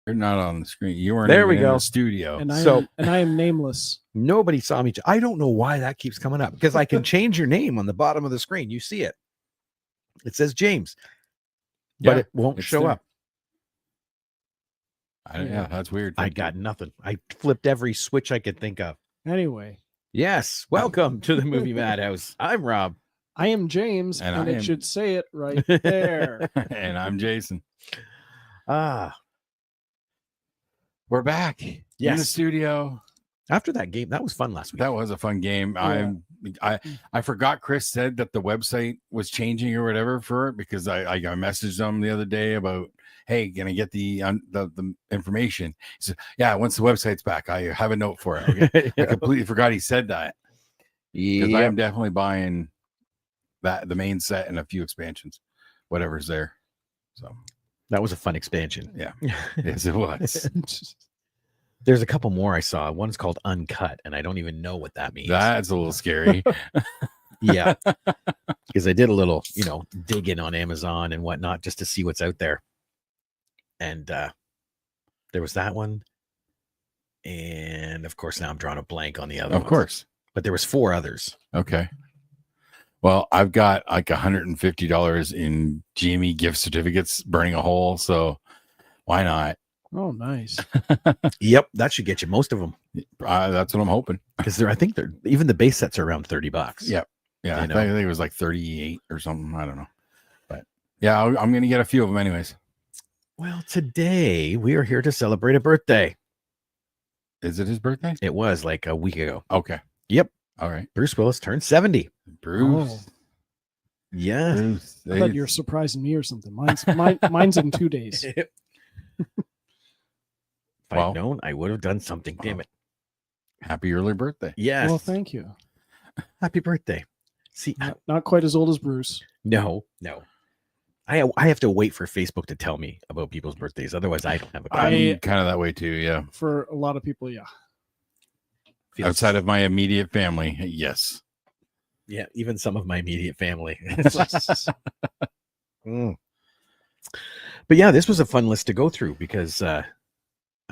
You're not on the screen. You weren't There we in go. the studio. And I am nameless. Nobody saw me. I don't know why that keeps coming up, because I can change your name on the bottom of the screen. You see it. It says James, but Yeah, it won't it's show there. up. Yeah, that's weird. I got nothing. I flipped every switch I could think of. Anyway, Yes. Welcome to the Movie Madhouse. I'm Rob. I am James, And and I it am- should say it right there. And I'm Jason. Ah, We're back in the yes. studio. After that game, that was fun last week. That was a fun game. Yeah. I forgot Chris said that the website was changing or whatever for it, because I messaged him the other day about, hey, can I get the information? He said, yeah, once the website's back, I have a note for it. Okay. I completely forgot he said that, because I am definitely buying the main set and a few expansions, whatever's there. So That was a fun expansion. yeah, yes, it was. There's a couple more I saw. One's called Uncut, and I don't even know what that means. That's a little scary. Yeah, because I did a little, digging on Amazon and whatnot just to see what's out there. And there was that one, and of course now I'm drawing a blank on the other. Of course. But there was 4 others. Okay. Well, I've got like $150 in GME gift certificates burning a hole, so why not? Oh, nice. Yep, that should get you most of them, That's what I'm hoping. because I think they're even the base sets are around $30. Yep. Yeah, I I know. think it was like 38 or something. I don't know, but yeah, I'm gonna get a few of them anyways. Well, today we are here to celebrate a birthday. Is it his birthday? It was like a week ago. Okay. Yep, All right. Bruce Willis turned 70. Bruce. Oh, Yeah. Bruce. I thought you were surprising me or something. Mine's in 2 days. If Wow. I'd known, I would have done something. Damn it. Happy early birthday. Yes. Well, thank you. Happy birthday. See, Not quite as old as Bruce. no. I have to wait for Facebook to tell me about people's birthdays. Otherwise, I don't have a clue. I'm kind of that way too. Yeah. For a lot of people, yeah. Feels- Outside of my immediate family, yes. Yeah, even some of my immediate family. Mm. But yeah, this was a fun list to go through, because I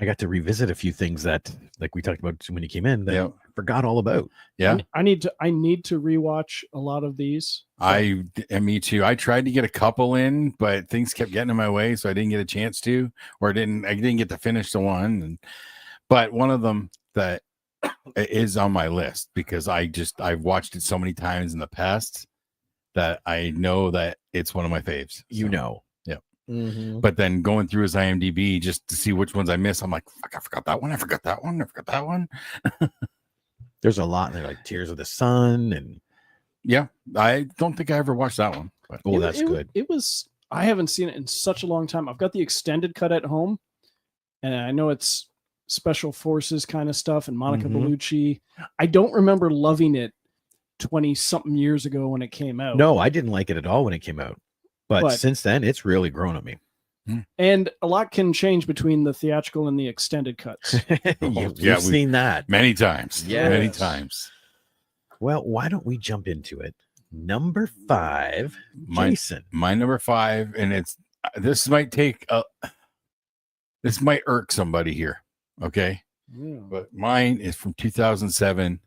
got to revisit a few things that, like we talked about when you came in, that Yeah. I forgot all about. Yeah. I need to rewatch a lot of these. And me too. I tried to get a couple in, but things kept getting in my way, so I didn't get a chance to, or I didn't get to finish the one. But one of them that is on my list, because I've watched it so many times in the past that I know that it's one of my faves. You So, know. Yep. Mhm. But then going through his IMDb just to see which ones I miss, I'm like, fuck, I forgot that one. I forgot that one. I forgot that one. There's a lot. They're like Tears of the Sun, and Yeah. I don't think I ever watched that one. But that's good. It was. I haven't seen it in such a long time. I've got the extended cut at home, and I know it's special forces kind of stuff and Monica Mhm. Bellucci. I don't remember loving it 20 something years ago when it came out. No, I didn't like it at all when it came out. But But- since then, it's really grown on me. And a lot can change between the theatrical and the extended cuts. You've yeah, seen that. many times. Yes. Many times. Well, why don't we jump into it? Number 5, My- Jason. My number 5, and this might irk somebody here. Okay. Yeah. But mine is from 2007,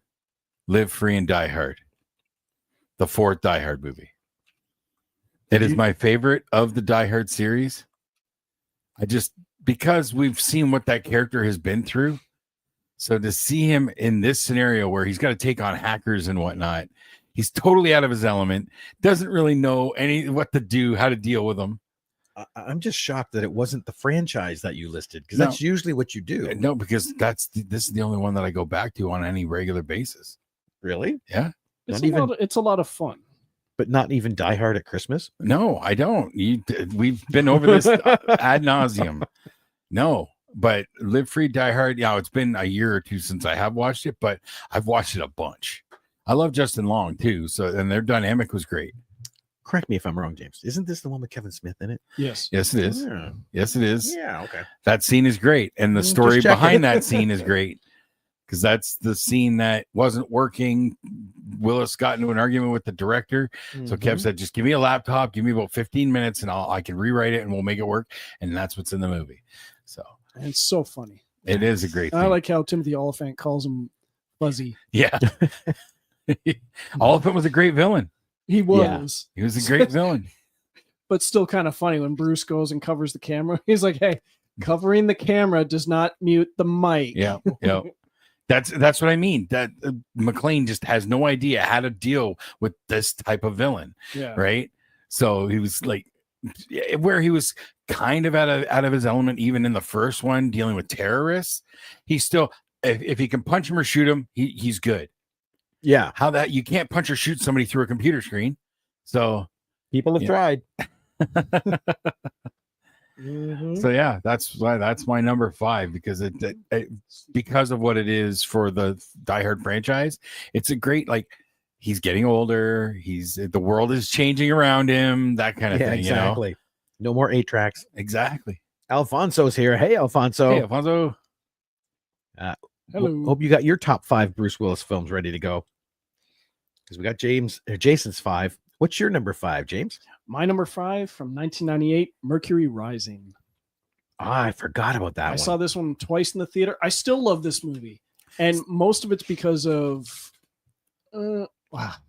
Live Free and Die Hard, the 4th Die Hard movie. It is my favorite of the Die Hard series. Because we've seen what that character has been through. So to see him in this scenario where he's got to take on hackers and whatnot, he's totally out of his element, doesn't really know what to do, how to deal with them. I'm just shocked that it wasn't the franchise that you listed, because No. that's usually what you do. No, because this is the only one that I go back to on any regular basis. Really? Yeah. It's Not even- it's a lot of fun. But not even Die Hard at Christmas? No, I don't. We've been over this ad nauseum. No, but Live Free, Die Hard. Yeah, it's been a year or two since I have watched it, but I've watched it a bunch. I love Justin Long too. So, and their dynamic was great. Correct me if I'm wrong, James. Isn't this the one with Kevin Smith in it? Yes. Yes, it is. Yeah. Yes, it is. Yeah, okay. That scene is great, and the Just story checking. behind that scene is great because that's the scene that wasn't working. Willis got into an argument with the director, so Kev said, "Just give me a laptop, give me about 15 minutes, and I can rewrite it, and we'll make it work." And that's what's in the movie. So And it's so funny. it is a great I thing. like how Timothy Oliphant calls him Fuzzy. Yeah, Oliphant was a great villain. He was, He was a great villain. but still kind of funny when Bruce goes and covers the camera. He's like, "Hey, covering the camera does not mute the mic." Yeah, yeah. That's what I mean. That McClane just has no idea how to deal with this type of villain, Yeah. right? So he was like, where he was kind of out of his element, even in the first one, dealing with terrorists. He's still, if he can punch him or shoot him, he's good. Yeah. How that you can't punch or shoot somebody through a computer screen. So People have tried. So yeah, that's why that's my number 5 because it because of what it is for the Die Hard franchise. It's a great, like, he's getting older. The world is changing around him. That kind of thing. Exactly. No more 8 tracks. Exactly. Alfonso's here. Hey, Alfonso. Hey, Alfonso. Hello. Hope you got your top 5 Bruce Willis films ready to go. Because we got Jason's 5. What's your number 5, James? My number 5 from 1998, Mercury Rising. I forgot about that I one. saw this one twice in the theater. I still love this movie, and most of it's because of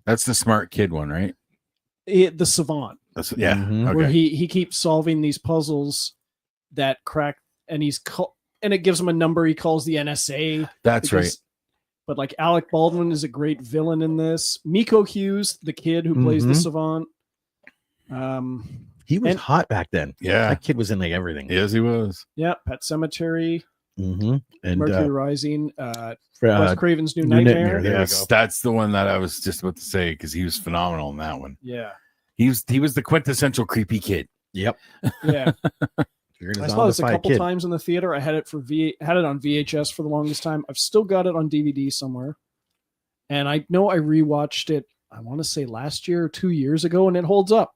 That's the smart kid one, right? the Savant, Yeah. Mhm. Okay. where he keeps solving these puzzles that crack, and and it gives him a number he calls the NSA. That's right. But like Alec Baldwin is a great villain in this. Miko Hughes, the kid who plays the Mhm. Savant. He was and- hot back then. Yeah. That kid was in like everything. Yes, he was. Yeah, Pet Cemetery, Mm-hmm. And Mercury Rising, Wes uh, Craven's New New Nightmare. Nightmare, there we Yes, go. that's the one that I was just about to say because he was phenomenal in that one. Yeah, He was the quintessential creepy kid. yep. yeah. You're I saw this a couple times in the theater. I had it had it on VHS for the longest time. I've still got it on DVD somewhere, and I know I rewatched it. I want to say last year or 2 years ago, and it holds up.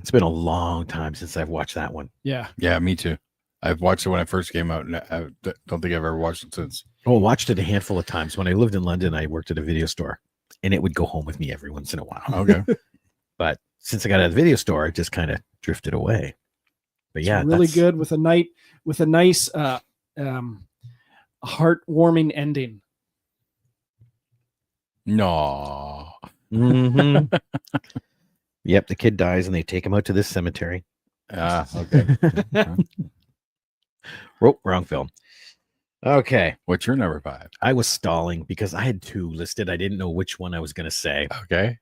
It's been a long time since I've watched that one. Yeah, Yeah, me too. I've watched it when it first came out, and I don't think I've ever watched it since. Oh, watched it a handful of times. When I lived in London, I worked at a video store, and it would go home with me every once in a while. Okay. But since I got out of the video store, it just kind of drifted away. But it's yeah, really that's- good with a nice heartwarming ending. No. Mhm. Yep, the kid dies, and they take him out to this cemetery. Okay. Oh, wrong film. Okay, What's your number 5? I was stalling because I had 2 listed. I didn't know which one I was going to say, Okay.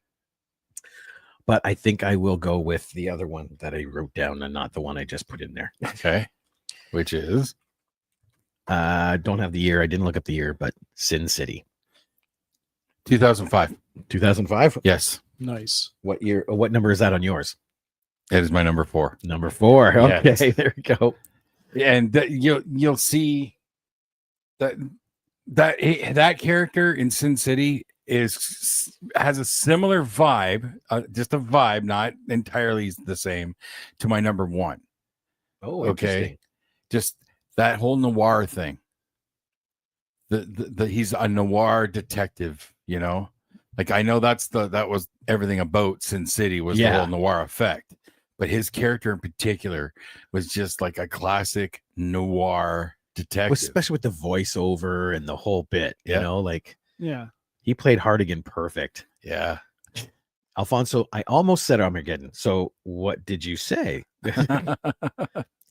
but I think I will go with the other one that I wrote down and not the one I just put in there. Okay. Which is Don't have the year. I didn't look up the year, but Sin City, 2005. 2005. Yes. Nice. What year? What number is that on yours? It is my number 4. Number 4. Okay, Yes. there we go. And you'll see that character in Sin City has a similar vibe, just a vibe, not entirely the same, to my number 1. Oh, Okay. interesting. Just that whole noir thing. The he's a noir detective, you know. Like I know that was everything about Sin City was the Yeah. whole noir effect, but his character in particular was just like a classic noir detective. Especially with the voiceover and the whole bit. Yeah. You know, like Yeah. he played Hardigan perfect. Yeah. Alfonso, I almost said Armageddon. So what did you say?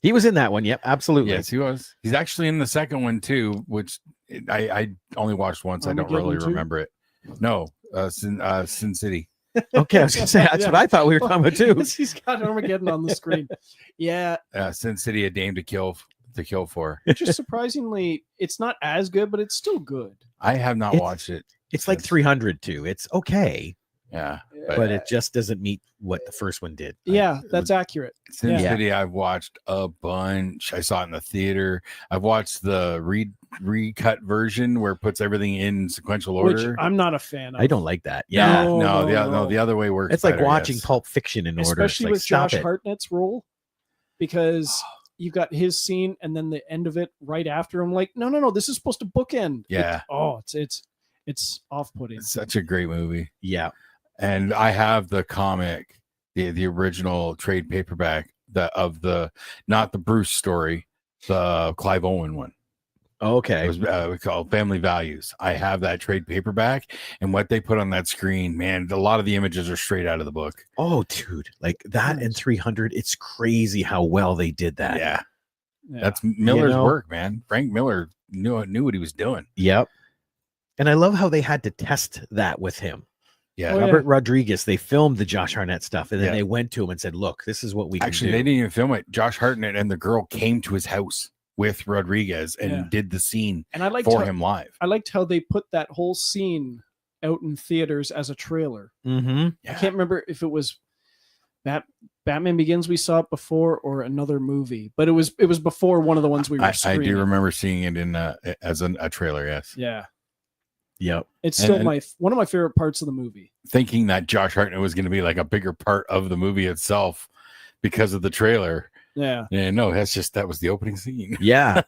He was in that one. Yep, absolutely. Yes, he was. He's actually in the second one too, which I only watched once. I don't really Armageddon 2? remember it. No, Sin City. Okay, I was gonna say that's what I thought we were talking about too. He's got Armageddon on the screen. Yeah, Sin City, a dame to kill for. just surprisingly, it's not as good, but it's still good. I have not It's- watched it. It's like 300 too. It's okay. Yeah, but it just doesn't meet what the first one did. Yeah, that's accurate. Sin Yeah. City, I've watched a bunch. I saw it in the theater. I've watched the recut version where it puts everything in sequential Which order. I'm not a fan of. I don't like that. Yeah, Yeah, No. the other way works. it's like better, watching yes. Pulp Fiction in order. It's Especially like, with stop Josh it. Hartnett's role, because you got his scene and then the end of it right after. I'm like, no, this is supposed to bookend. Yeah. It's off-putting. It's such a great movie. Yeah. And I have the comic, the original trade paperback of the not the Bruce story, the Clive Owen one. Okay. It was called Family Values. I have that trade paperback, and what they put on that screen, man, a lot of the images are straight out of the book. Oh, dude, like that and 300. It's crazy how well they did that. Yeah, Yeah. that's Miller's work, man. Frank Miller knew what he was doing. Yep. And I love how they had to test that with him. Yeah, Oh, yeah. Robert Rodriguez, they filmed the Josh Hartnett stuff, and then Yeah. they went to him and said, "Look, this is what we actually, can do." they didn't even film it. Josh Hartnett and the girl came to his house with Rodriguez and Yeah. did the scene And I liked for how, him live. I liked how they put that whole scene out in theaters as a trailer. Mm-hmm. I can't remember if it was Batman Begins we saw it before or another movie, but it was before one of the ones we were I screening. do remember seeing it in as a trailer. Yes, Yeah, Yep. it's still And- one of my favorite parts of the movie. thinking that Josh Hartnett was going to be like a bigger part of the movie itself because of the trailer. Yeah, Yeah, no, that was the opening scene. Yeah.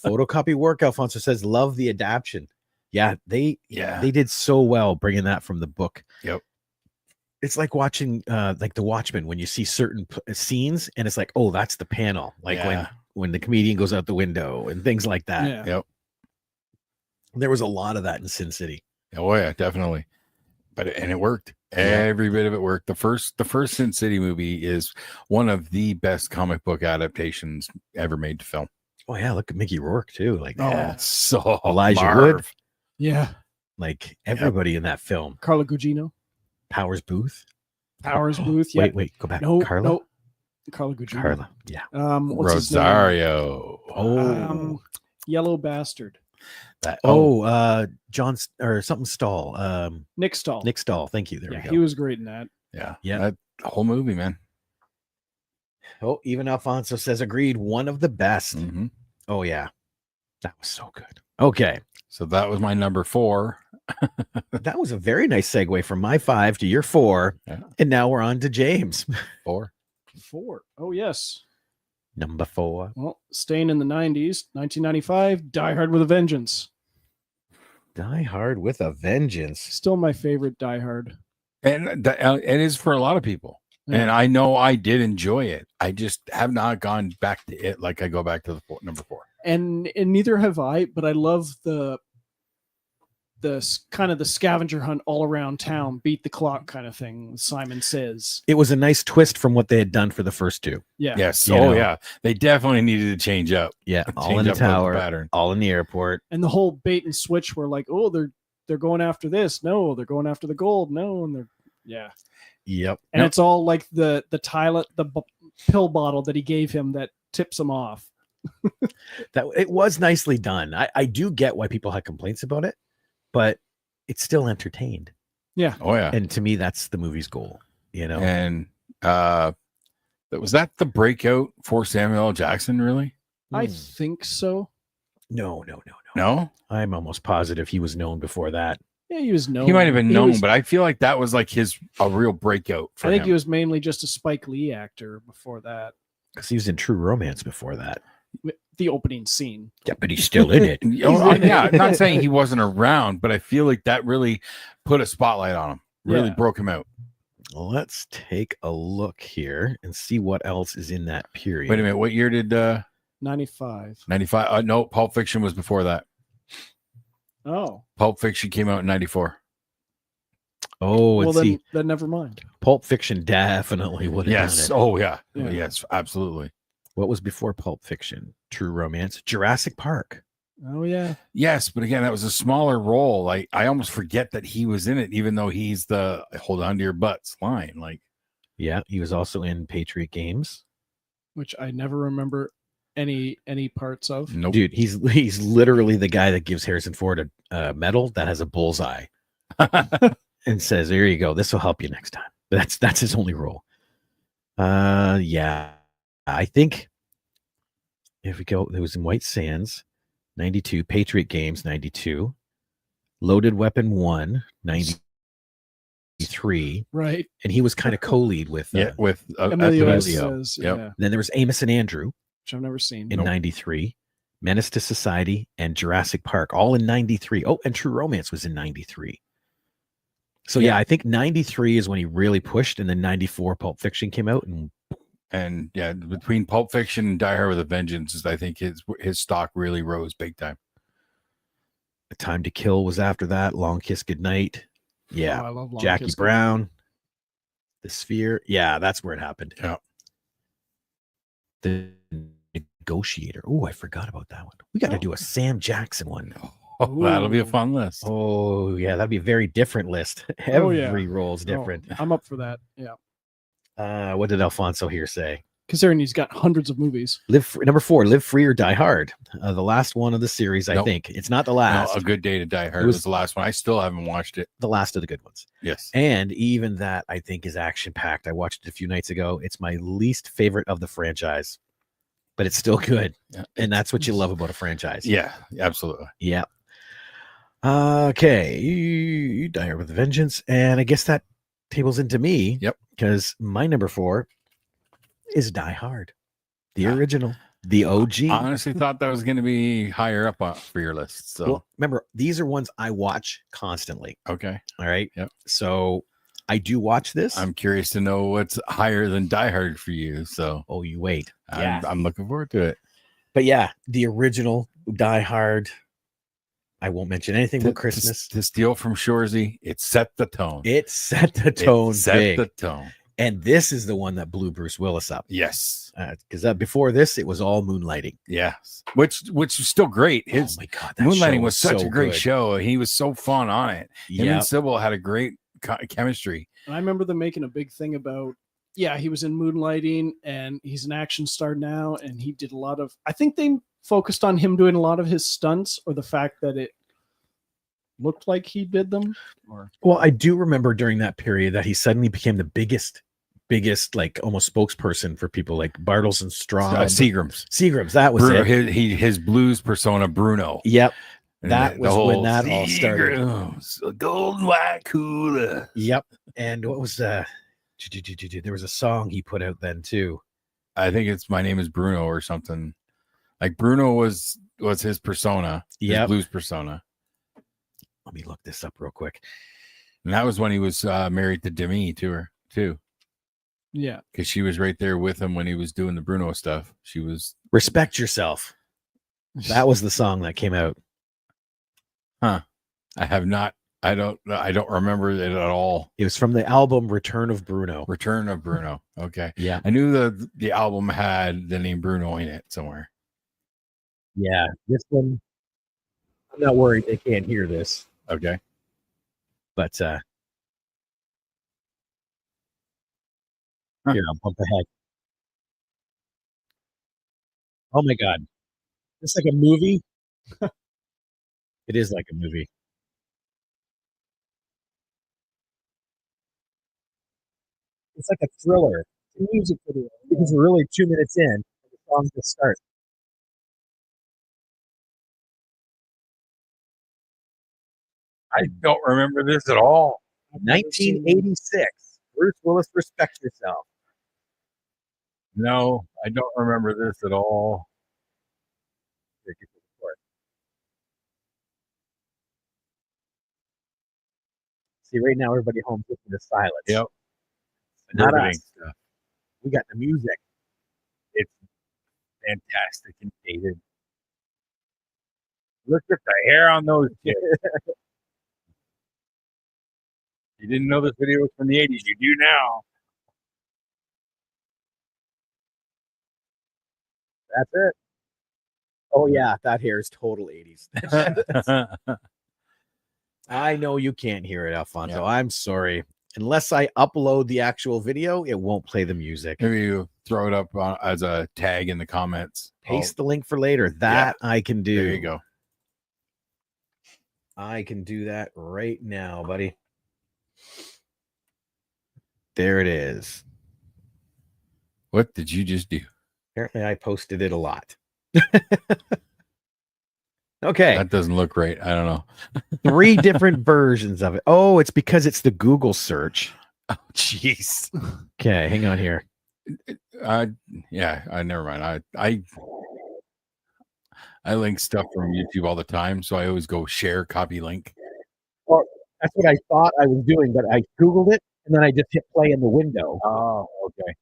Photocopy work, Alfonso says, love the adaptation. Yeah, they did so well bringing that from the book. Yep. It's like watching like The Watchmen when you see certain scenes and it's like, oh, that's the panel. Like when the comedian goes out the window and things like that. yeah. Yep. There was a lot of that in Sin City. Oh yeah, definitely. But it worked. Yeah. Every bit of it worked. The first Sin City movie is one of the best comic book adaptations ever made to film. Oh yeah, look at Mickey Rourke too. Like Yeah, it's so Elijah Marv. Wood. Yeah. Like everybody in that film. Carla Gugino, Powers Booth. Powers Booth. Yeah. Wait, go back. No, Carla. no. Carla Gugino. Carla. Yeah. What's his name? Rosario. Oh. Yellow Bastard. John or something Stahl. Nick Stahl. Nick Stahl. Thank you. There Yeah, we go. he was great in that. Yeah. Yeah. That whole movie, man. Oh, even Alfonso says agreed. One of the best. Mhm. Oh yeah, that was so good. Okay, So that was my number 4. that was a very nice segue from my 5 to your 4, Yeah. and now we're on to James. 4. 4. Oh yes. Number 4. Well, staying in the 90s, 1995, Die Hard with a Vengeance. Die Hard with a Vengeance. Still my favorite Die Hard. And it is for a lot of people. Yeah. And I know I did enjoy it. I just have not gone back to it like I go back to number 4. And neither have I, but I love the kind of the scavenger hunt all around town, beat the clock kind of thing. Simon Says. It was a nice twist from what they had done for the first 2. Yeah. Yes. You Oh know. yeah. They definitely needed to change up. Yeah, all Change in the up tower, pattern. all in the airport. And the whole bait and switch were like, oh, they're going after this. No, they're going after the gold. No, and they're Yep. And it's all like the pill bottle that he gave him that tips him off. That it was nicely done. I do get why people had complaints about it, but it's still entertained. Yeah. Oh yeah. And to me, that's the movie's goal. You know. And was that the breakout for Samuel L. Jackson, really? I think so. No. No? I'm almost positive he was known before that. Yeah, he was known. He might have been He known, was- but I feel like that was like a real breakout for I think him. he was mainly just a Spike Lee actor before that. Because he was in True Romance before that. The opening scene. Yeah, but he's still in it. Yeah, I'm not saying he wasn't around, but I feel like that really put a spotlight on him. Really Yeah. broke him out. Let's take a look here and see what else is in that period. Wait a minute. What year did 95. 95? No, Pulp Fiction was before that. Oh. Pulp Fiction came out in 94. Oh, Well, let's see. then never mind. Pulp Fiction definitely would have Yes. done it. Oh, yeah. Yeah. Yes, absolutely. What was before Pulp Fiction? True Romance, Jurassic Park. Oh, yeah. Yes, but again, that was a smaller role. Like I almost forget that he was in it, even though he's the hold on to your butts line. Like, Yeah, he was also in Patriot Games. Which I never remember any parts of. nope. Dude, he's literally the guy that gives Harrison Ford a medal that has a bullseye. and says, "There you go. This will help you next time." That's his only role. Yeah, I think if we go, it was in White Sands, 92, Patriot Games, 92, Loaded Weapon 1, 93, Right. and he was kind of co-lead with with Emilio Emilio. Estevez, Yep. yeah, Then there was Amos and Andrew which I've never seen. in 93, Menace to Society, and Jurassic Park, all in 93. Oh, and True Romance was in 93. So yeah, I think 93 is when he really pushed, and then 94 Pulp Fiction came out, and yeah, between Pulp Fiction and Die Hard with a Vengeance, I think his stock really rose big time. A Time to Kill was after that. Long Kiss Goodnight. Yeah. Oh, I love Long Jackie Kiss Brown. The Sphere. Yeah, that's where it happened. Yeah. The Negotiator. Oh, I forgot about that one. We got to do a Sam Jackson one. Oh, that'll be a fun list. Oh, yeah, that'd be a very different list. Oh, yeah. Every role's different. Oh, I'm up for that. Yeah. What did Alfonso here say? Considering he's got hundreds of movies. Number 4, Live Free or Die Hard. The last one of the series, I Nope. think. It's not the last. No, A Good Day to Die Hard It was- was the last one. I still haven't watched it. The last of the good ones. Yes. And even that, I think, is action-packed. I watched it a few nights ago. It's my least favorite of the franchise, but it's still good. Yeah. And that's what you love about a franchise. Yeah, absolutely. Yeah. Okay. Die Hard with a Vengeance. And I guess that tables into me. Yep. Because my number 4 is Die Hard. The Yeah. original. The OG. I honestly thought that was going to be higher up for your list. So, Well, remember, these are ones I watch constantly. okay. All right. Yep. So I do watch this. I'm curious to know what's higher than Die Hard for you. So, Oh, you wait. I'm looking forward to it. But yeah, the original Die Hard. I won't mention anything about Christmas. To steal from Shoresy, it set the tone. It set the tone It set big. the tone. And this is the one that blew Bruce Willis up. Yes. Because before this, it was all moonlighting. Yes. Which was still great. Oh His my God. That Moonlighting show was such so a great good. show. He was so fun on it. Him Yeah. and Sybil had a great chemistry. And I remember them making a big thing about, he was in Moonlighting and he's an action star now. And he did a lot of, I think they focused on him doing a lot of his stunts, or the fact that it looked like he did them. Or Well, I do remember during that period that he suddenly became the biggest, like almost spokesperson for people like Bartles and Straub. Seagrams. That was Bruno, it. his blues persona, Bruno. Yep. And That the was whole when that all started. Seagrams, a golden white cooler. Yep. And what was there was a song he put out then too. I think it's My Name is Bruno or something. Like Bruno was his persona, his Yep. blues persona. Let me look this up real quick. And that was when he was married to Demi too, yeah. because she was right there with him when he was doing the Bruno stuff. She was Respect Yourself. That was the song that came out. I don't remember it at all. It was from the album Return of Bruno. Return of Bruno. Okay. Yeah. I knew the album had the name Bruno in it somewhere. Yeah. This one, I'm not worried they can't hear this. Okay. But here, I'll bump ahead. Oh my God. It's like a movie. It is like a movie. It's like a thriller. The music video. Because we're really 2 minutes in, and the song just starts. I don't remember this at all. 1986. Bruce Willis, Respect Yourself. No, I don't remember this at all. See, right now everybody home listening to silence. Yep. Not Riveting us. stuff. We got the music. It's fantastic and dated. Look at the hair on those kids. You didn't know this video was from the 80s. You do now. That's it. Oh yeah, that hair is total 80s. I know you can't hear it, Alfonso. Yeah. I'm sorry. Unless I upload the actual video, it won't play the music. Maybe you throw it up as a tag in the comments. Paste the link for later. That I can do. There you go. I can do that right now, buddy. There it is. What did you just do? Apparently, I posted it a lot. Okay. That doesn't look right. I don't know. 3 different versions of it. Oh, it's because it's the Google search. Oh, jeez. Okay, hang on here. Yeah, never mind. I link stuff from YouTube all the time, so I always go share, copy link. Well, that's what I thought I was doing, but I Googled it and then I just hit play in the window. Oh, okay.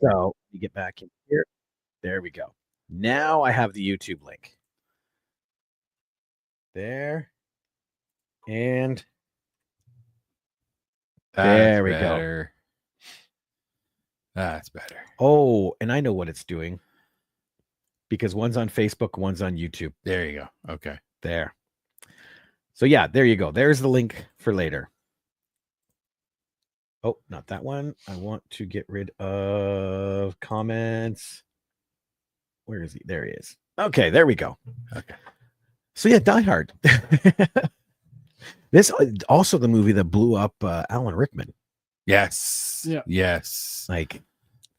So you get back in here. There we go. Now I have the YouTube link. There. And there we go. That's better. Oh, and I know what it's doing. Because one's on Facebook, one's on YouTube. There you go. Okay. There. So yeah, there you go. There's the link for later. Oh, not that one. I want to get rid of comments. Where is he? There he is. Okay, there we go. Okay. So yeah, Die Hard. This also the movie that blew up Alan Rickman. Yes. Yeah. Yes. Like,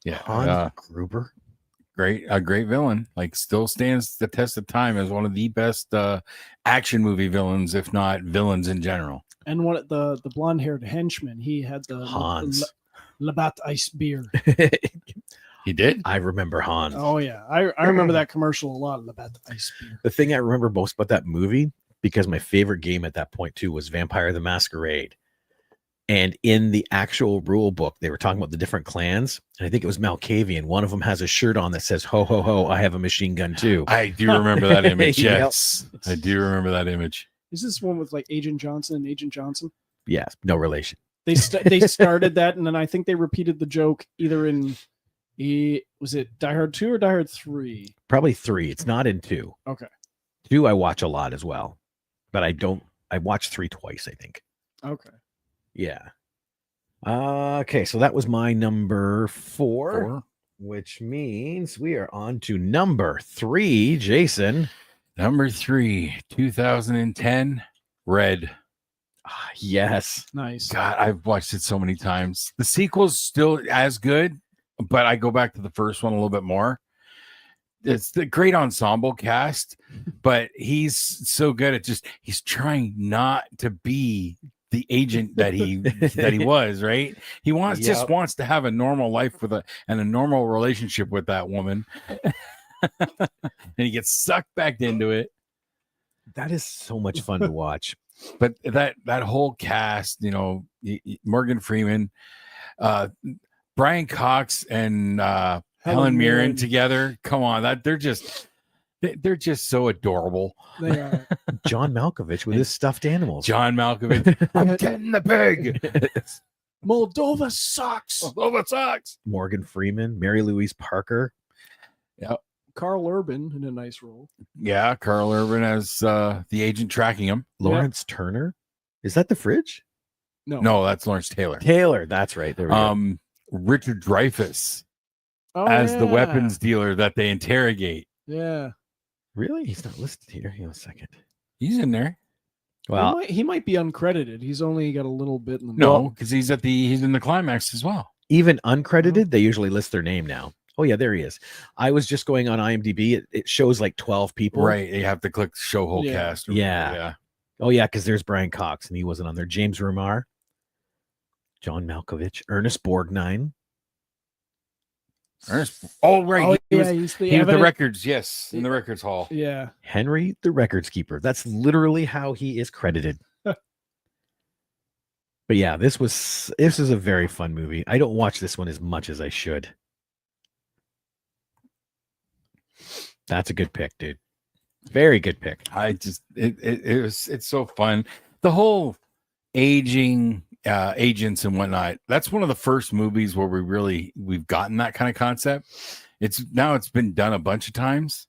yeah. Hans Gruber. A great villain. Like, still stands the test of time as one of the best action movie villains, if not villains in general. And one of the blonde-haired henchman, he had the Hans Labatt ice beer. He did? I remember Hans. Oh yeah, I remember that commercial a lot. Labatt ice beer. The thing I remember most about that movie, because my favorite game at that point too was Vampire the Masquerade. And in the actual rule book, they were talking about the different clans. And I think it was Malkavian. One of them has a shirt on that says, ho, ho, ho, I have a machine gun too. I do remember that image. Yep. Yes. I do remember that image. Is this one with like Agent Johnson and Agent Johnson? Yes, no relation. They started that, and then I think they repeated the joke either in, was it Die Hard 2 or Die Hard 3? Probably 3. It's not in 2. Okay. 2 I watch a lot as well. But I watched 3 twice, I think. Okay. Yeah. Okay, so that was my number 4, which means we are on to number 3, Jason. Number 3, 2010, Red. Yes. Nice. God, I've watched it so many times. The sequel's still as good, but I go back to the first one a little bit more. It's the great ensemble cast, but he's so good at he's trying not to be the agent that he was, right? He just wants to have a normal life and a normal relationship with that woman. And he gets sucked back into it. That is so much fun to watch. But that whole cast, Morgan Freeman, Brian Cox, and Helen Mirren together. Come on, they're just so adorable. They are. John Malkovich with his stuffed animals. John Malkovich, I'm getting the pig. Moldova sucks. Moldova sucks. Morgan Freeman, Mary Louise Parker. Yep. Carl Urban in a nice role. Yeah, Carl Urban as the agent tracking him. Lawrence Turner. Is that the fridge? No, that's Lawrence Taylor. Taylor, that's right. There we go. Richard Dreyfuss as the weapons dealer that they interrogate. Yeah. Really? He's not listed here. Hang on a second. He's in there. Well, he might be uncredited. He's only got a little bit in the No, because he's in the climax as well. Even uncredited, they usually list their name now. Oh yeah, there he is. I was just going on IMDb. It shows like 12 people. Right. You have to click show whole cast. Yeah. Oh yeah, because there's Brian Cox and he wasn't on there. James Remar, John Malkovich, Ernest Borgnine. Oh right. He was the records. Yes, in the records hall. Yeah. Henry, the records keeper. That's literally how he is credited. But yeah, this is a very fun movie. I don't watch this one as much as I should. That's a good pick, dude. Very good pick. It's so fun. The whole aging agents and whatnot. That's one of the first movies where we've gotten that kind of concept. It's been done a bunch of times.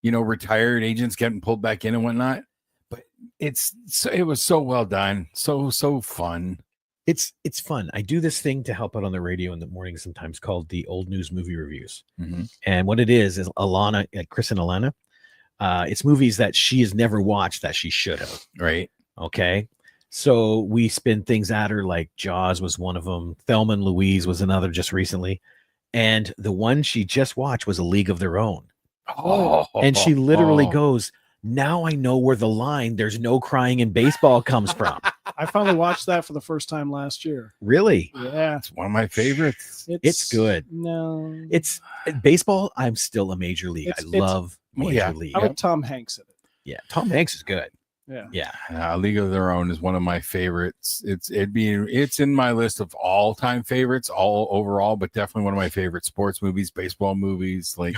Retired agents getting pulled back in and whatnot. But it was so well done. So fun. It's fun. I do this thing to help out on the radio in the morning sometimes called the Old News Movie Reviews. Mm-hmm. And what it is Alana, Chris and Alana, it's movies that she has never watched that she should have. Right. Okay. So we spin things at her like Jaws was one of them. Thelma and Louise was another just recently. And the one she just watched was A League of Their Own. And she literally goes, now I know where the line "there's no crying in baseball" comes from. I finally watched that for the first time last year. Really? Yeah. It's one of my favorites. It's good. No. It's baseball. I'm still a major league. I love major league. I like Tom Hanks in it. Yeah. Tom Hanks is good. Yeah. Yeah. League of Their Own is one of my favorites. It's in my list of all-time favorites, all overall, but definitely one of my favorite sports movies, baseball movies. Like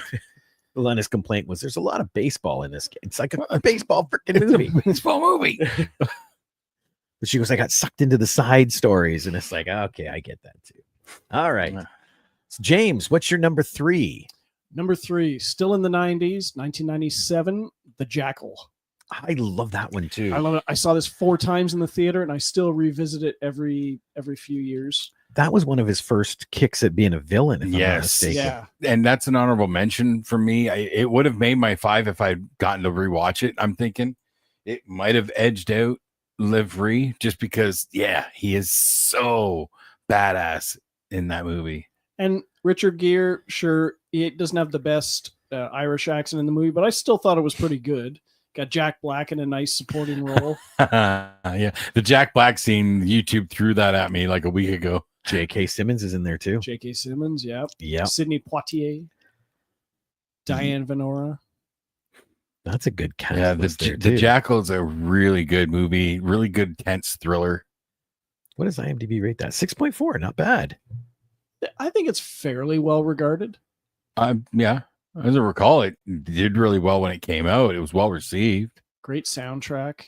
Lena's complaint was there's a lot of baseball in this game. It's like a baseball freaking movie. Baseball movie. But she goes, I got sucked into the side stories. And it's like, okay, I get that too. All right. So James, what's your number 3? Number 3, still in the 90s, 1997, The Jackal. I love that one too. I love it. I saw this 4 times in the theater, and I still revisit it every few years. That was one of his first kicks at being a villain, if I'm not mistaken. Yeah. And that's an honorable mention for me. It would have made my 5 if I'd gotten to rewatch it. I'm thinking it might have edged out Live Free just because, he is so badass in that movie. And Richard Gere, sure, he doesn't have the best Irish accent in the movie, but I still thought it was pretty good. Got Jack Black in a nice supporting role. Yeah, the Jack Black scene, YouTube threw that at me like a week ago. J.K. Simmons is in there too. J.K. Simmons, yeah. Yeah. Sidney Poitier. Diane Venora. That's a good cast. Yeah, the Jackal is a really good movie, really good tense thriller. What does IMDb rate that? 6.4, not bad. I think it's fairly well regarded. Yeah. As I recall, it did really well when it came out. It was well received. Great soundtrack.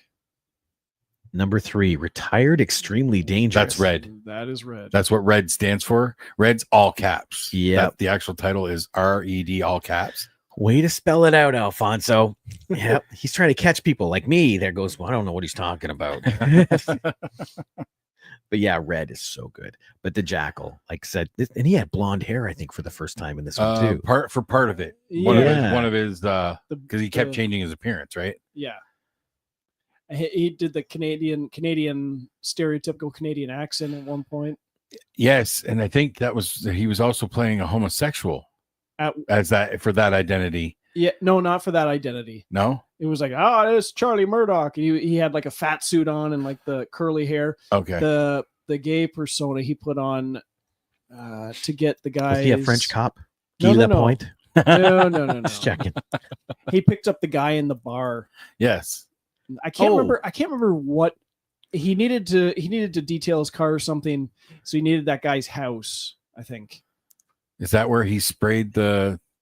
Number 3, Retired Extremely Dangerous. That's Red. That is Red. That's what Red stands for. Red's all caps. Yeah. The actual title is RED, all caps. Way to spell it out, Alfonso. Yep. He's trying to catch people like me. There goes, well, I don't know what he's talking about. But yeah, Red is so good. But the Jackal, like I said, and he had blonde hair, I think, for the first time in this one too. Part of it. One of his because he kept changing his appearance, right? Yeah. He did the Canadian stereotypical Canadian accent at one point. Yes, and I think he was also playing a homosexual as that for that identity. Yeah, no, not for that identity. No, it was like, it's Charlie Murdoch. He had like a fat suit on and like the curly hair. Okay. The gay persona he put on to get the guys. Was he a French cop? No. Point? No. Just checking. He picked up the guy in the bar. Yes. I can't remember what he needed to detail his car or something. So he needed that guy's house, I think. Is that where he sprayed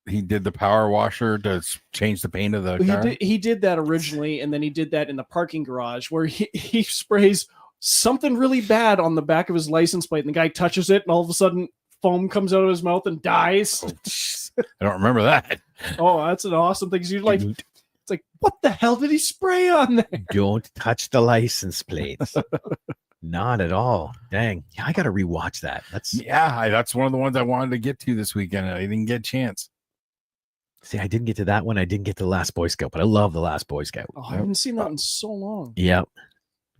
he did the power washer to change the paint of the car? He did that originally, and then he did that in the parking garage where he sprays something really bad on the back of his license plate, and the guy touches it, and all of a sudden foam comes out of his mouth and dies. I don't remember that. Oh, that's an awesome thing. You're like, it's like, what the hell did he spray on there? Don't touch the license plates. Not at all. Dang. Yeah, I got to rewatch that. That's one of the ones I wanted to get to this weekend. I didn't get a chance. See, I didn't get to that one. I didn't get to The Last Boy Scout, but I love The Last Boy Scout. Oh, I haven't seen that in so long. Yep.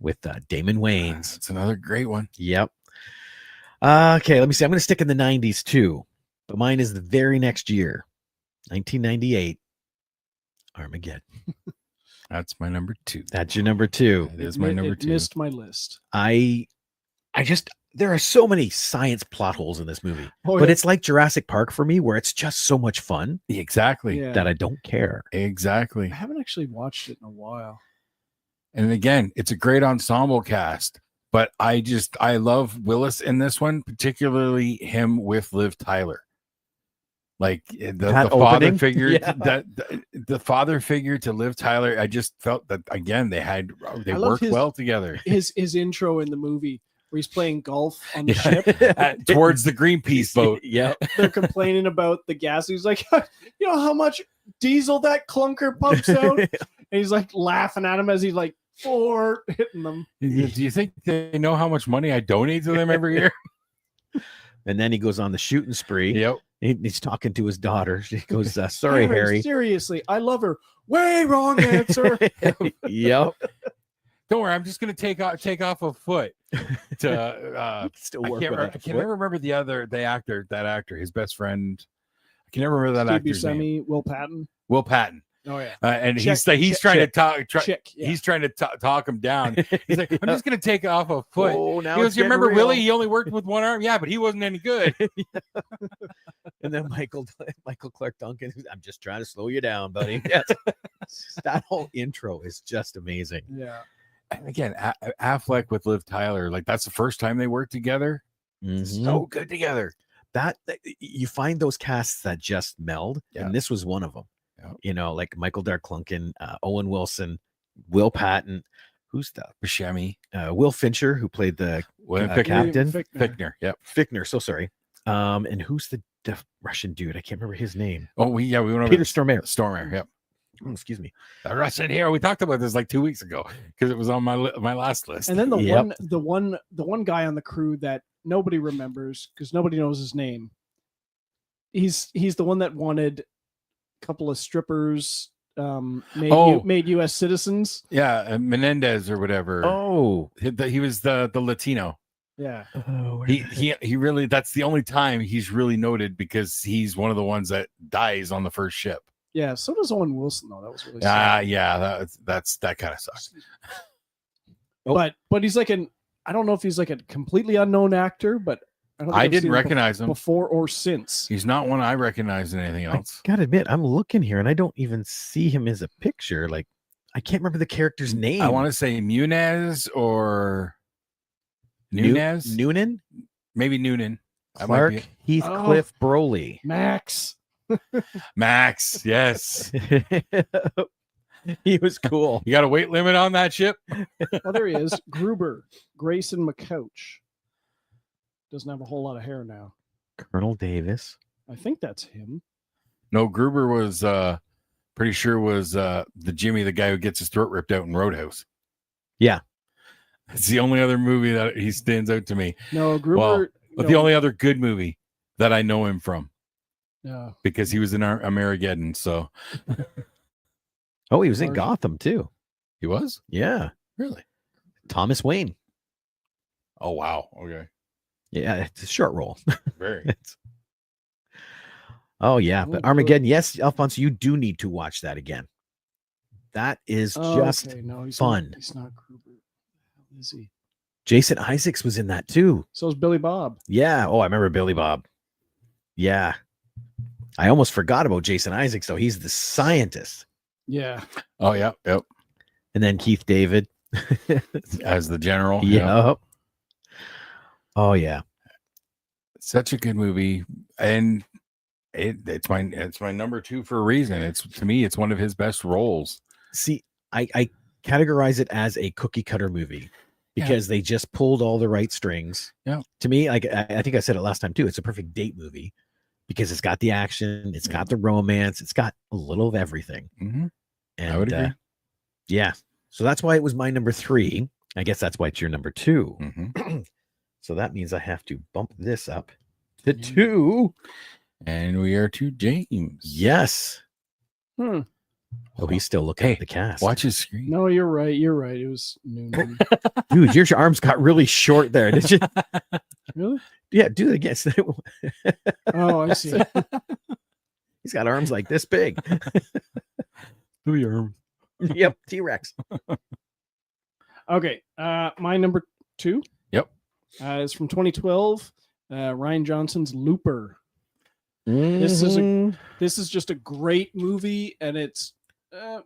With Damon Wayans. It's another great one. Yep. Okay, let me see. I'm going to stick in the 90s too, but mine is the very next year, 1998, Armageddon. That's my number 2. That's your number 2. It is my number 2. Missed my list. There are so many science plot holes in this movie, but it's like Jurassic Park for me, where it's just so much fun. Exactly. That I don't care. Exactly. I haven't actually watched it in a while. And again, it's a great ensemble cast, but I love Willis in this one, particularly him with Liv Tyler. Like the father figure, the father figure to Liv Tyler. I just felt that again they worked well together. His intro in the movie where he's playing golf on the ship towards the Greenpeace boat. Yeah, they're complaining about the gas. He's like, you know how much diesel that clunker pumps out, and he's like laughing at him as he's like hitting them. Do you think they know how much money I donate to them every year? And then he goes on the shooting spree. Yep. He's talking to his daughter. She goes, sorry, Harry. Seriously, I love her. Way wrong answer. Yep. Don't worry, I'm just gonna take off a foot to Still I work can't, with I can never remember that actor, his best friend. I can never remember that Steve actor's name. Buscemi, Will Patton. Will Patton. Oh yeah. And Chick, he's trying to talk. Chick, yeah. He's trying to talk him down. He's like, I'm just gonna take off a foot. Oh, now He it's goes, you getting remember real. Willie? He only worked with one arm. Yeah, but he wasn't any good. And then Michael Clark Duncan, I'm just trying to slow you down, buddy. Yes. That whole intro is just amazing. Yeah. And again, Affleck with Liv Tyler, like that's the first time they worked together. Mhm. So good together. That you find those casts that just meld, Yeah. and this was one of them. Yeah. You know, like Michael Clark Duncan, Owen Wilson, Will Patton, who's the Buscemi, Will Fincher, who played the William captain. Fichtner. Yep. Fichtner, so sorry. And who's the Russian dude? I can't remember his name. Oh, we went over Peter Stormare. Stormare. Yep. Oh, excuse me. The Russian hero. We talked about this like 2 weeks ago because it was on my last list. And then Yep. the one guy on the crew that nobody remembers because nobody knows his name. He's the one that wanted a couple of strippers made U.S. citizens. Yeah, Menendez or whatever. Oh, He was the Latino. Yeah. He really, that's the only time he's really noted because he's one of the ones that dies on the first ship. Yeah. So does Owen Wilson though. That was really sad. Yeah, that kind of sucks. Oh. But he's like I don't know if he's like a completely unknown actor, but I didn't recognize him before or since. He's not one I recognize in anything else. I gotta admit, I'm looking here and I don't even see him as a picture. Like, I can't remember the character's name. I want to say Munez or Nunez, Noonan, maybe Noonan. That might Clark be it. Heathcliff Broly. Max. Max. Yes, He was cool. you got a weight limit on that ship. Oh, there he is. Gruber. Grayson McCouch. Doesn't have a whole lot of hair now. Colonel Davis. I think that's him. No, Gruber was pretty sure was the Jimmy, the guy who gets his throat ripped out in Roadhouse. Yeah. It's the only other movie that he stands out to me. No, Gruber. Well, but the only other good movie that I know him from Yeah. because he was in Armageddon. So Oh, he was in Or- Gotham too. he was Yeah. really. Thomas Wayne. Oh wow. Okay. Yeah, it's a short role. Very. Oh yeah, Oh, but good. Armageddon. Yes, Alfonso, you do need to watch that again. That is just Okay, no, he's fun. He's not Gruber. How is he? Jason Isaacs was in that too. So is Billy Bob. Yeah. Oh, I remember Billy Bob. Yeah. I almost forgot about Jason Isaacs, though. He's the scientist. Yeah. Oh yeah. Yep. And then Keith David. As the general. Yep. Oh yeah. Such a good movie, and it's my number 2 for a reason. It's to me, it's one of his best roles. See, I categorize it as a cookie cutter movie because they just pulled all the right strings. Yeah. To me, like I think I said it last time too. It's a perfect date movie because it's got the action, it's got the romance, it's got a little of everything. Mm-hmm. And I would agree. Yeah. So that's why it was my number 3. I guess that's why it's your number 2. Mm-hmm. So that means I have to bump this up to 2. And we are to James. Yes. Hmm. Oh, he's still looking at the cast. Watch his screen. No, you're right. You're right. It was Noonan. Dude, your arms got really short there. Did you? Really? Yeah, do it again. Oh, I see. He's got arms like this big. Do your arm. Yep, T-Rex. Okay. My number 2. Yep. Is from 2012. Ryan Johnson's Looper. This is just a great movie, and it's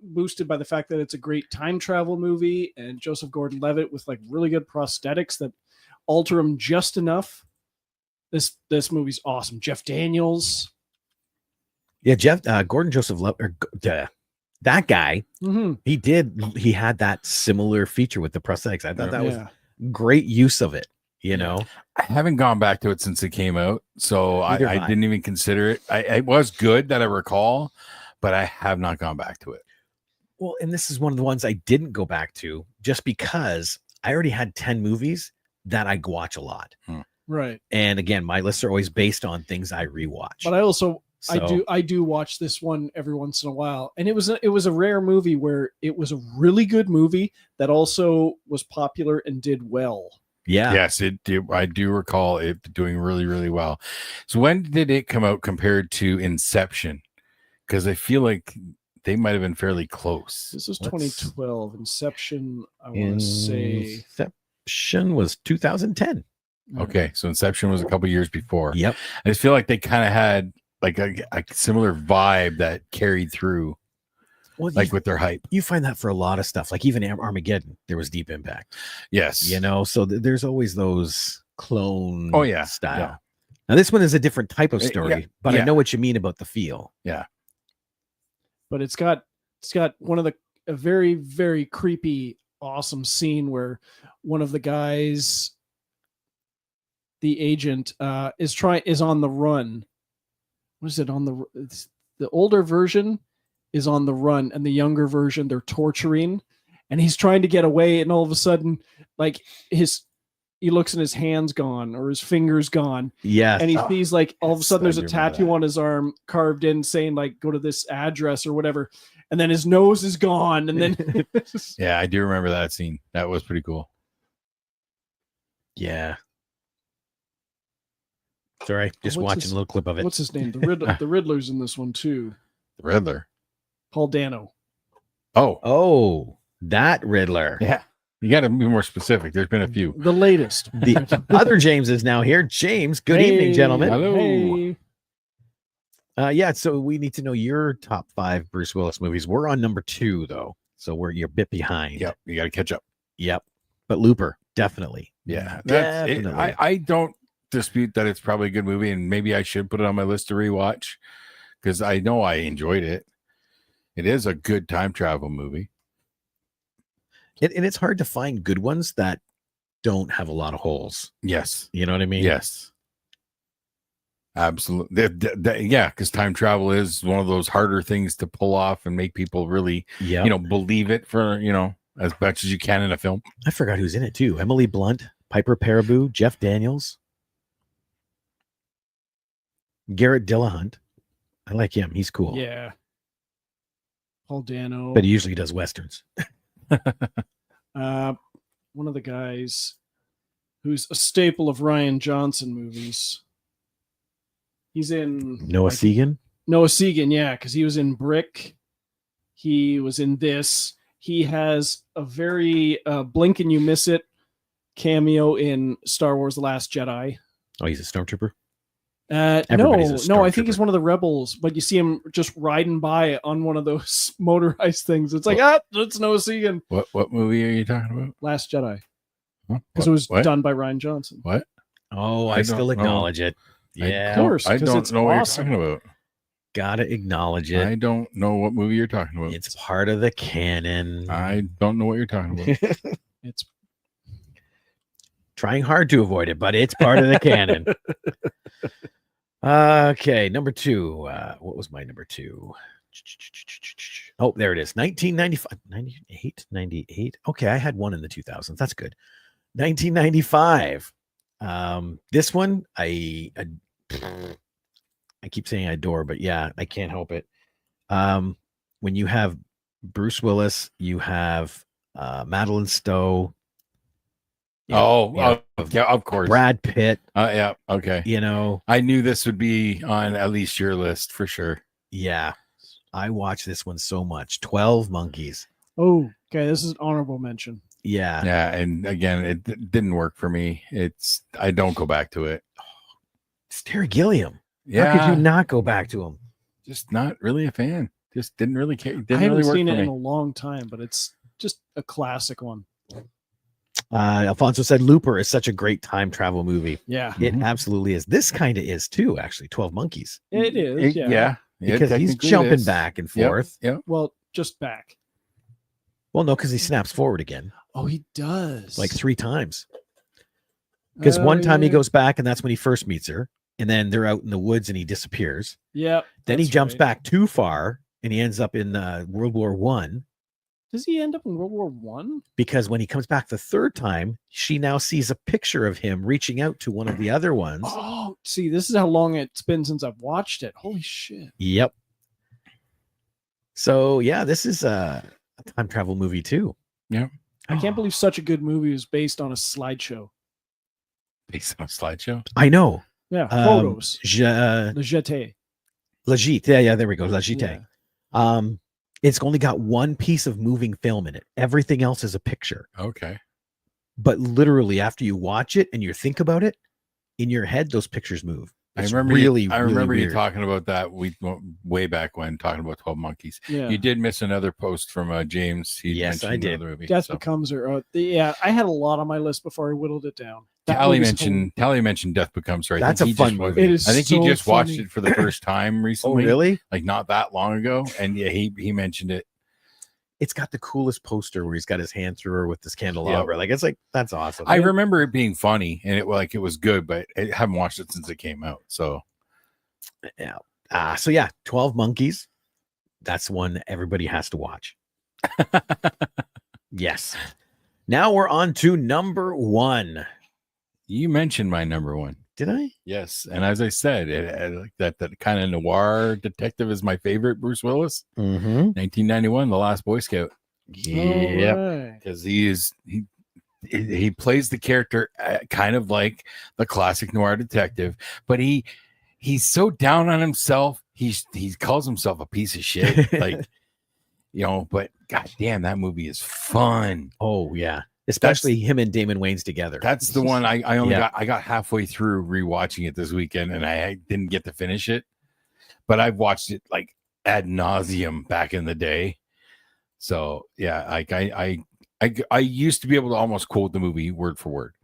boosted by the fact that it's a great time travel movie, and Joseph Gordon-Levitt with like really good prosthetics that alter him just enough. This movie's awesome. Jeff Daniels. Yeah, Gordon Joseph that guy. Mm-hmm. He had that similar feature with the prosthetics. I thought that was Yeah. great use of it. You know, I haven't gone back to it since it came out, so I Neither have I. didn't even consider it. It was good that I recall, but I have not gone back to it. well, and this is one of the ones I didn't go back to just because I already had 10 movies that I watch a lot. Right. And again, my lists are always based on things I rewatch. But I also I do watch this one every once in a while, and it was a rare movie where it was a really good movie that also was popular and did well. Yeah. Yes, it did. I do recall it doing really, really well. So when did it come out compared to Inception? Because I feel like they might have been fairly close. This was 2012. Inception, I want to say. Inception was 2010. Okay, so Inception was a couple years before. Yep. I just feel like they kind of had like a similar vibe that carried through, Well, like with their hype. you find that for a lot of stuff. Like even Armageddon, there was deep impact. Yes. You know, so there's always those clone style. Yeah. Now this one is a different type of story, Yeah, but I yeah. know what you mean about the feel. Yeah. But it's got one of a very, very creepy, awesome scene where one of the guys, the agent, is on the run. What is it on the older version is on the run, and the younger version they're torturing, and he's trying to get away, and all of a sudden, like he looks and his hand's gone or his finger's gone. Yeah. And he sees like all of a Yes, sudden there's I a do remember tattoo that. on his arm carved in saying like go to this address or whatever. And then his nose is gone. And then Yeah, I do remember that scene. That was pretty cool. Yeah. Sorry, just What's watching his- a little clip of it. what's his name? The Riddler's in this one too. The Riddler. Paul Dano. Oh, Oh, that Riddler. yeah. You got to be more specific. There's been a few. The latest. The other James is now here. James, good evening, gentlemen. Hello. Hey. Yeah, so we need to know your top 5 Bruce Willis movies. We're on number 2 though, so you're a bit behind. Yep, you got to catch up. Yep. But Looper, definitely. Yeah, that's it. Definitely. I don't dispute that it's probably a good movie, and maybe I should put it on my list to rewatch because I know I enjoyed it. It is a good time travel movie. And it's hard to find good ones that don't have a lot of holes. Yes, You know what I mean? yes, absolutely. Yeah, because time travel is one of those harder things to pull off and make people really, Yeah. believe it for as much as you can in a film. I forgot who's in it too. Emily Blunt, Piper Perabo, Jeff Daniels, Garrett Dillahunt. I like him. He's cool. Yeah. Paul Dano. But he usually does westerns. One of the guys who's a staple of Ryan Johnson movies. He's in Noah Segan. Noah Segan, yeah, because he was in Brick. He was in this. He has a very blink and you miss it cameo in Star Wars: The Last Jedi. Oh, he's a stormtrooper. No, Everybody's a I think he's stormtrooper. one of the rebels, but you see him just riding by on one of those motorized things. It's like, that's Noah Segan. What movie are you talking about? Last Jedi. Huh? Because it was What? done by Ryan Johnson. What? Oh, I I still don't know. acknowledge it. I Yeah, course, I 'cause don't it's know what awesome. you're talking about. gotta acknowledge it. I don't know what movie you're talking about. It's part of the canon. I don't know what you're talking about. It's Trying hard to avoid it, but it's part of the canon. Okay, number 2. What was my number 2? Oh, there it is. 1995, 98. Okay, I had one in the 2000s. That's good. 1995. This one I keep saying I adore, but yeah, I can't help it. When you have Bruce Willis, you have Madeline Stowe. Yeah, of course. Brad Pitt. Yeah, okay. You know, I knew this would be on at least your list for sure. yeah. I watch this one so much. 12 Monkeys. okay. This is an honorable mention. Yeah. Yeah, and again, it didn't work for me. I don't go back to it. It's Terry Gilliam. Yeah, How could you not go back to him? just not really a fan. Just didn't really care. Didn't I haven't really work seen for it in a me. long time, but it's just a classic one. Alfonso said Looper is such a great time travel movie. Yeah, It Mhm. absolutely is. This kind of is too, actually. 12 Monkeys. it is. Yeah, Because he's technically it jumping is. back and Yep, forth. Yep. Well, just back. Well, no, because he snaps forward again Oh, he does. like 3 times. Because one time he yeah. goes back and that's when he first meets her. And then they're out in the woods and he disappears. Yeah. Then he that's jumps right. back too far and he ends up in World War One. Does he end up in World War One? Because when he comes back the third time, she now sees a picture of him reaching out to one of the other ones. Oh, see, this is how long it's been since I've watched it. Holy shit. Yep. So yeah, this is a time travel movie too. Yeah. I can't believe such a good movie was based on a slideshow. Based on a slideshow. I know. Yeah, photos. Le Le Jeté. Legit. Yeah, there we go. Legit. Yeah. It's only got one piece of moving film in it. Everything else is a picture. Okay. But literally, after you watch it and you think about it, in your head, those pictures move. It's I remember really, I remember really you weird. talking about that way back when talking about 12 Monkeys. Yeah. You did miss another post from James. He Yes, I mentioned did. another movie. Death so. Becomes Her. Yeah, I had a lot on my list before I whittled it down. That Tally movie's mentioned Death Becomes Her. I That's think a he fun just movie. It is I think so he just watched funny. it for the first time Oh, recently. really? Like not that long ago. And yeah, he mentioned it. It's got the coolest poster where he's got his hand through her with this candelabra. Like, it's like, that's awesome. I remember it being funny and it was good, but I haven't watched it since it came out. So Yeah. So yeah, 12 Monkeys. That's one everybody has to watch. Yes. Now we're on to number one. you mentioned my number one. Did I? Yes. And as I said, that kind of noir detective is my favorite, Bruce Willis. Mm-hmm. 1991, The Last Boy Scout. Yep. Alright. Because he plays the character kind of like the classic noir detective, but he's so down on himself. He calls himself a piece of shit, like but god damn, that movie is fun. Oh yeah, especially him and Damon Wayans together. That's the one I only Yeah. got halfway through rewatching it this weekend, and I didn't get to finish it, but I've watched it like ad nauseum back in the day. So yeah, like I used to be able to almost quote the movie word for word.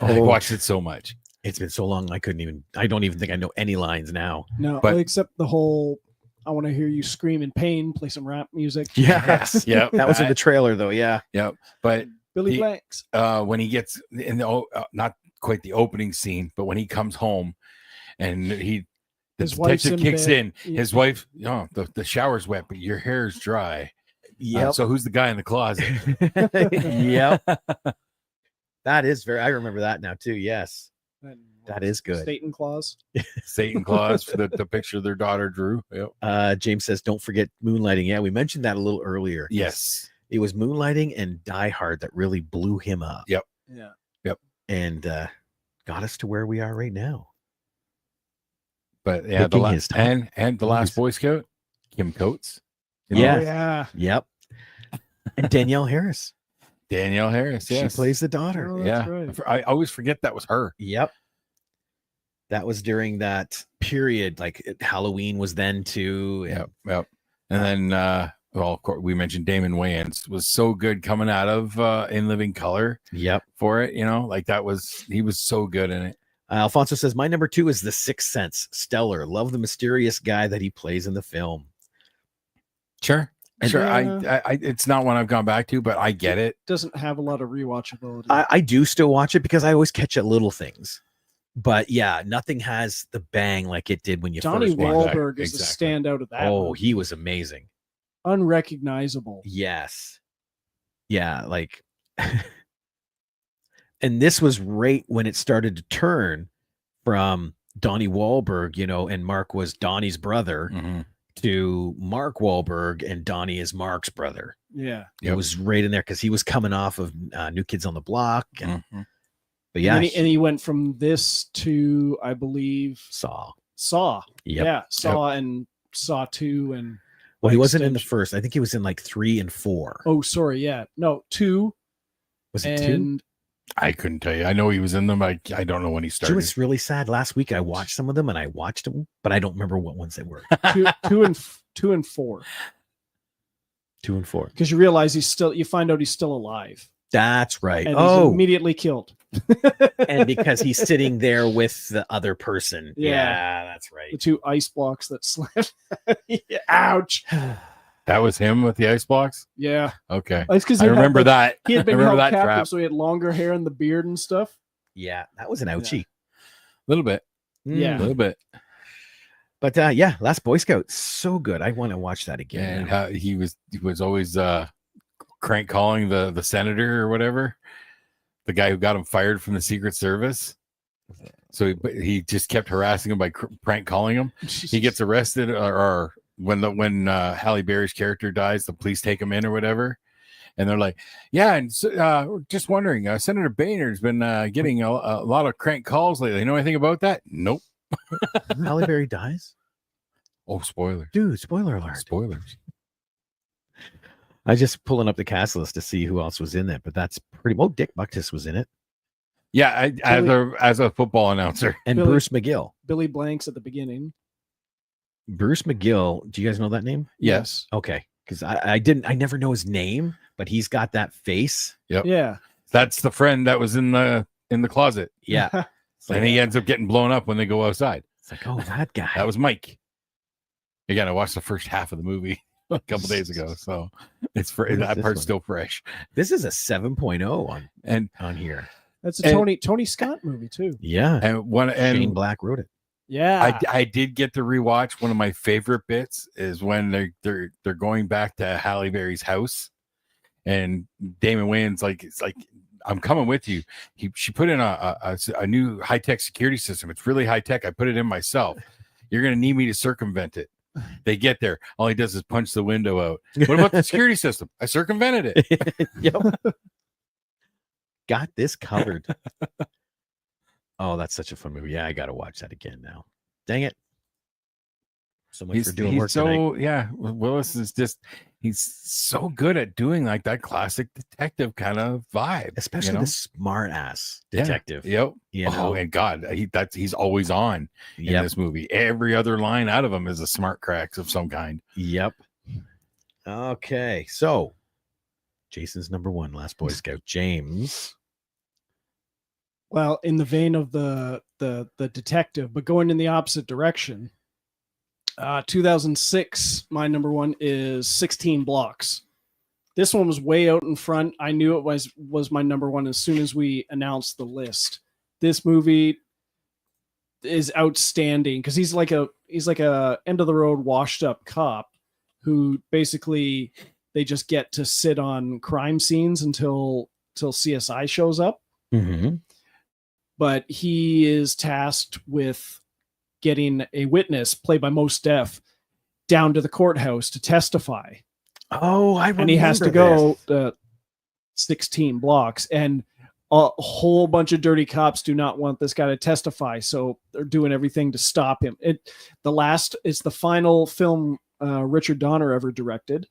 I watched it so much. It's been so long I don't even think I know any lines now. No, But- except the whole I want to hear you scream in pain, play some rap music. Yes. Yep. That was in the trailer though. Yeah. Yep. But Billy He- Blanks. when he gets in the not quite the opening scene, but when he comes home and the His wife's detective in kicks bed. in, Yeah. his wife, the shower's wet, but your hair's dry. Yep. So who's the guy in the closet? Yep. That is I remember that now too. Yes. And That is good. Satan Claus. Satan Claus for the picture their daughter drew. Yep. James says, don't forget Moonlighting. Yeah, we mentioned that a little earlier. Yes. It was Moonlighting and Die Hard that really blew him up. Yep. Yeah. And got us to where we are right now. But yeah, Taking his time. and the Last Boy Scout, Kim Coates. Yeah. Oh, yeah. Yep. And Danielle Harris. Danielle Harris. Yes. She plays the daughter. Oh, that's Yeah. right. I always forget that was her. Yep. That was during that period. Like Halloween was then too. Yep. Yep. And then well, of course, we mentioned Damon Wayans was so good coming out of In Living Color Yep. for it, like he was so good in it. Alfonso says, my number 2 is The Sixth Sense. Stellar. Love the mysterious guy that he plays in the film. Sure. And- Sure. Yeah. I it's not one I've gone back to, but I get it. Doesn't have a lot of rewatchability. I do still watch it because I always catch at little things. But yeah, nothing has the bang like it did when you Johnny first watched it. Wahlberg is Exactly. the standout of that. Oh, movie. he was amazing. Unrecognizable. Yes. Yeah, like and this was right when it started to turn from Donnie Wahlberg, and Mark was Donnie's brother, Mhm. to Mark Wahlberg and Donnie is Mark's brother. Yeah. It was right in there because he was coming off of New Kids on the Block. And, Mhm. But yeah, And he went from this to, I believe, Saw. Saw. Yep. Yeah. Saw and Saw 2 and Well, he wasn't in the extension. first. I think he was in like 3 and 4. oh, sorry, yeah. No, 2 Was it 2? and I couldn't tell you. I know he was in them. I don't know when he Dude, started. it's really sad. Last week I watched some of them and I watched them, but I don't remember what ones they were. 2 and 4. 2 and 4. Because you realize you find out he's still alive. That's right. And he's Oh, immediately killed. and because he's sitting there with the other person. Yeah. Yeah, that's right. The 2 ice blocks that slap. Yeah, ouch. That was him with the ice blocks. Yeah. Okay, It's because I remember that. He had been I remember held that captive, trap. so he had longer hair and the beard and stuff. Yeah, that was an ouchie. A little bit. Yeah. A little bit. But yeah, Last Boy Scout, so good. I want to watch that again. And now. how he was always crank calling the senator or whatever, the guy who got him fired from the Secret Service. So he just kept harassing him by prank calling him. He gets arrested, or when Halle Berry's character dies, the police take him in or whatever, and they're like, "Yeah, and so, just wondering, Senator Boehner's been getting a lot of crank calls lately. You know anything about that?" Nope. Halle Berry dies. Oh, spoiler, Dude! Spoiler alert! spoilers. I just pulling up the cast list to see who else was in it, but that's pretty. Well, Dick Buckus was in it, Yeah, as a football announcer, and Billy- Bruce McGill. Billy Blanks at the beginning. Bruce McGill. Do you guys know that name? yes. Okay, because I never know his name, but he's got that face. Yeah. That's the friend that was in the closet, Yeah, It's like, and he ends up getting blown up when they go outside. it's like, oh, that guy. That was Mike. Again, I watched the first half of the movie a couple days ago, so it's What is that this part's one? still fresh. This is a 7.0 And on here. That's a Tony Scott movie too. Yeah, and Shane Black wrote it. Yeah. I did get to rewatch. One of my favorite bits is when they're going back to Halle Berry's house, and Damon Wayans it's like, "I'm coming with you." She put in a new high-tech security system. It's really high-tech. I put it in myself. You're gonna need me to circumvent it. They get there. All he does is punch the window out. What about the security system? I circumvented it. Yep. Got this covered. Oh, that's such a fun movie. Yeah, I got to watch that again now. Dang it. So much for doing work tonight. Yeah, Willis is he's so good at doing like that classic detective kind of vibe, Especially you know? the smart ass Yeah. detective. Yep. You know? Oh, and God, he's always on in Yep. this movie. Every other line out of him is a smart cracks of some kind. Yep. Okay. So Jason's number one, Last Boy Scout. James. Well, in the vein of the detective, but going in the opposite direction. 2006, my number one is 16 Blocks. This one was way out in front. I knew it was my number one as soon as we announced the list. This movie is outstanding because he's like a end of the road washed up cop who basically they just get to sit on crime scenes until CSI shows up. Mm-hmm. But he is tasked with getting a witness played by Mos Def down to the courthouse to testify. Oh, I remember. And he has to go 16 blocks, and a whole bunch of dirty cops do not want this guy to testify, so they're doing everything to stop him. It's the final film Richard Donner ever directed.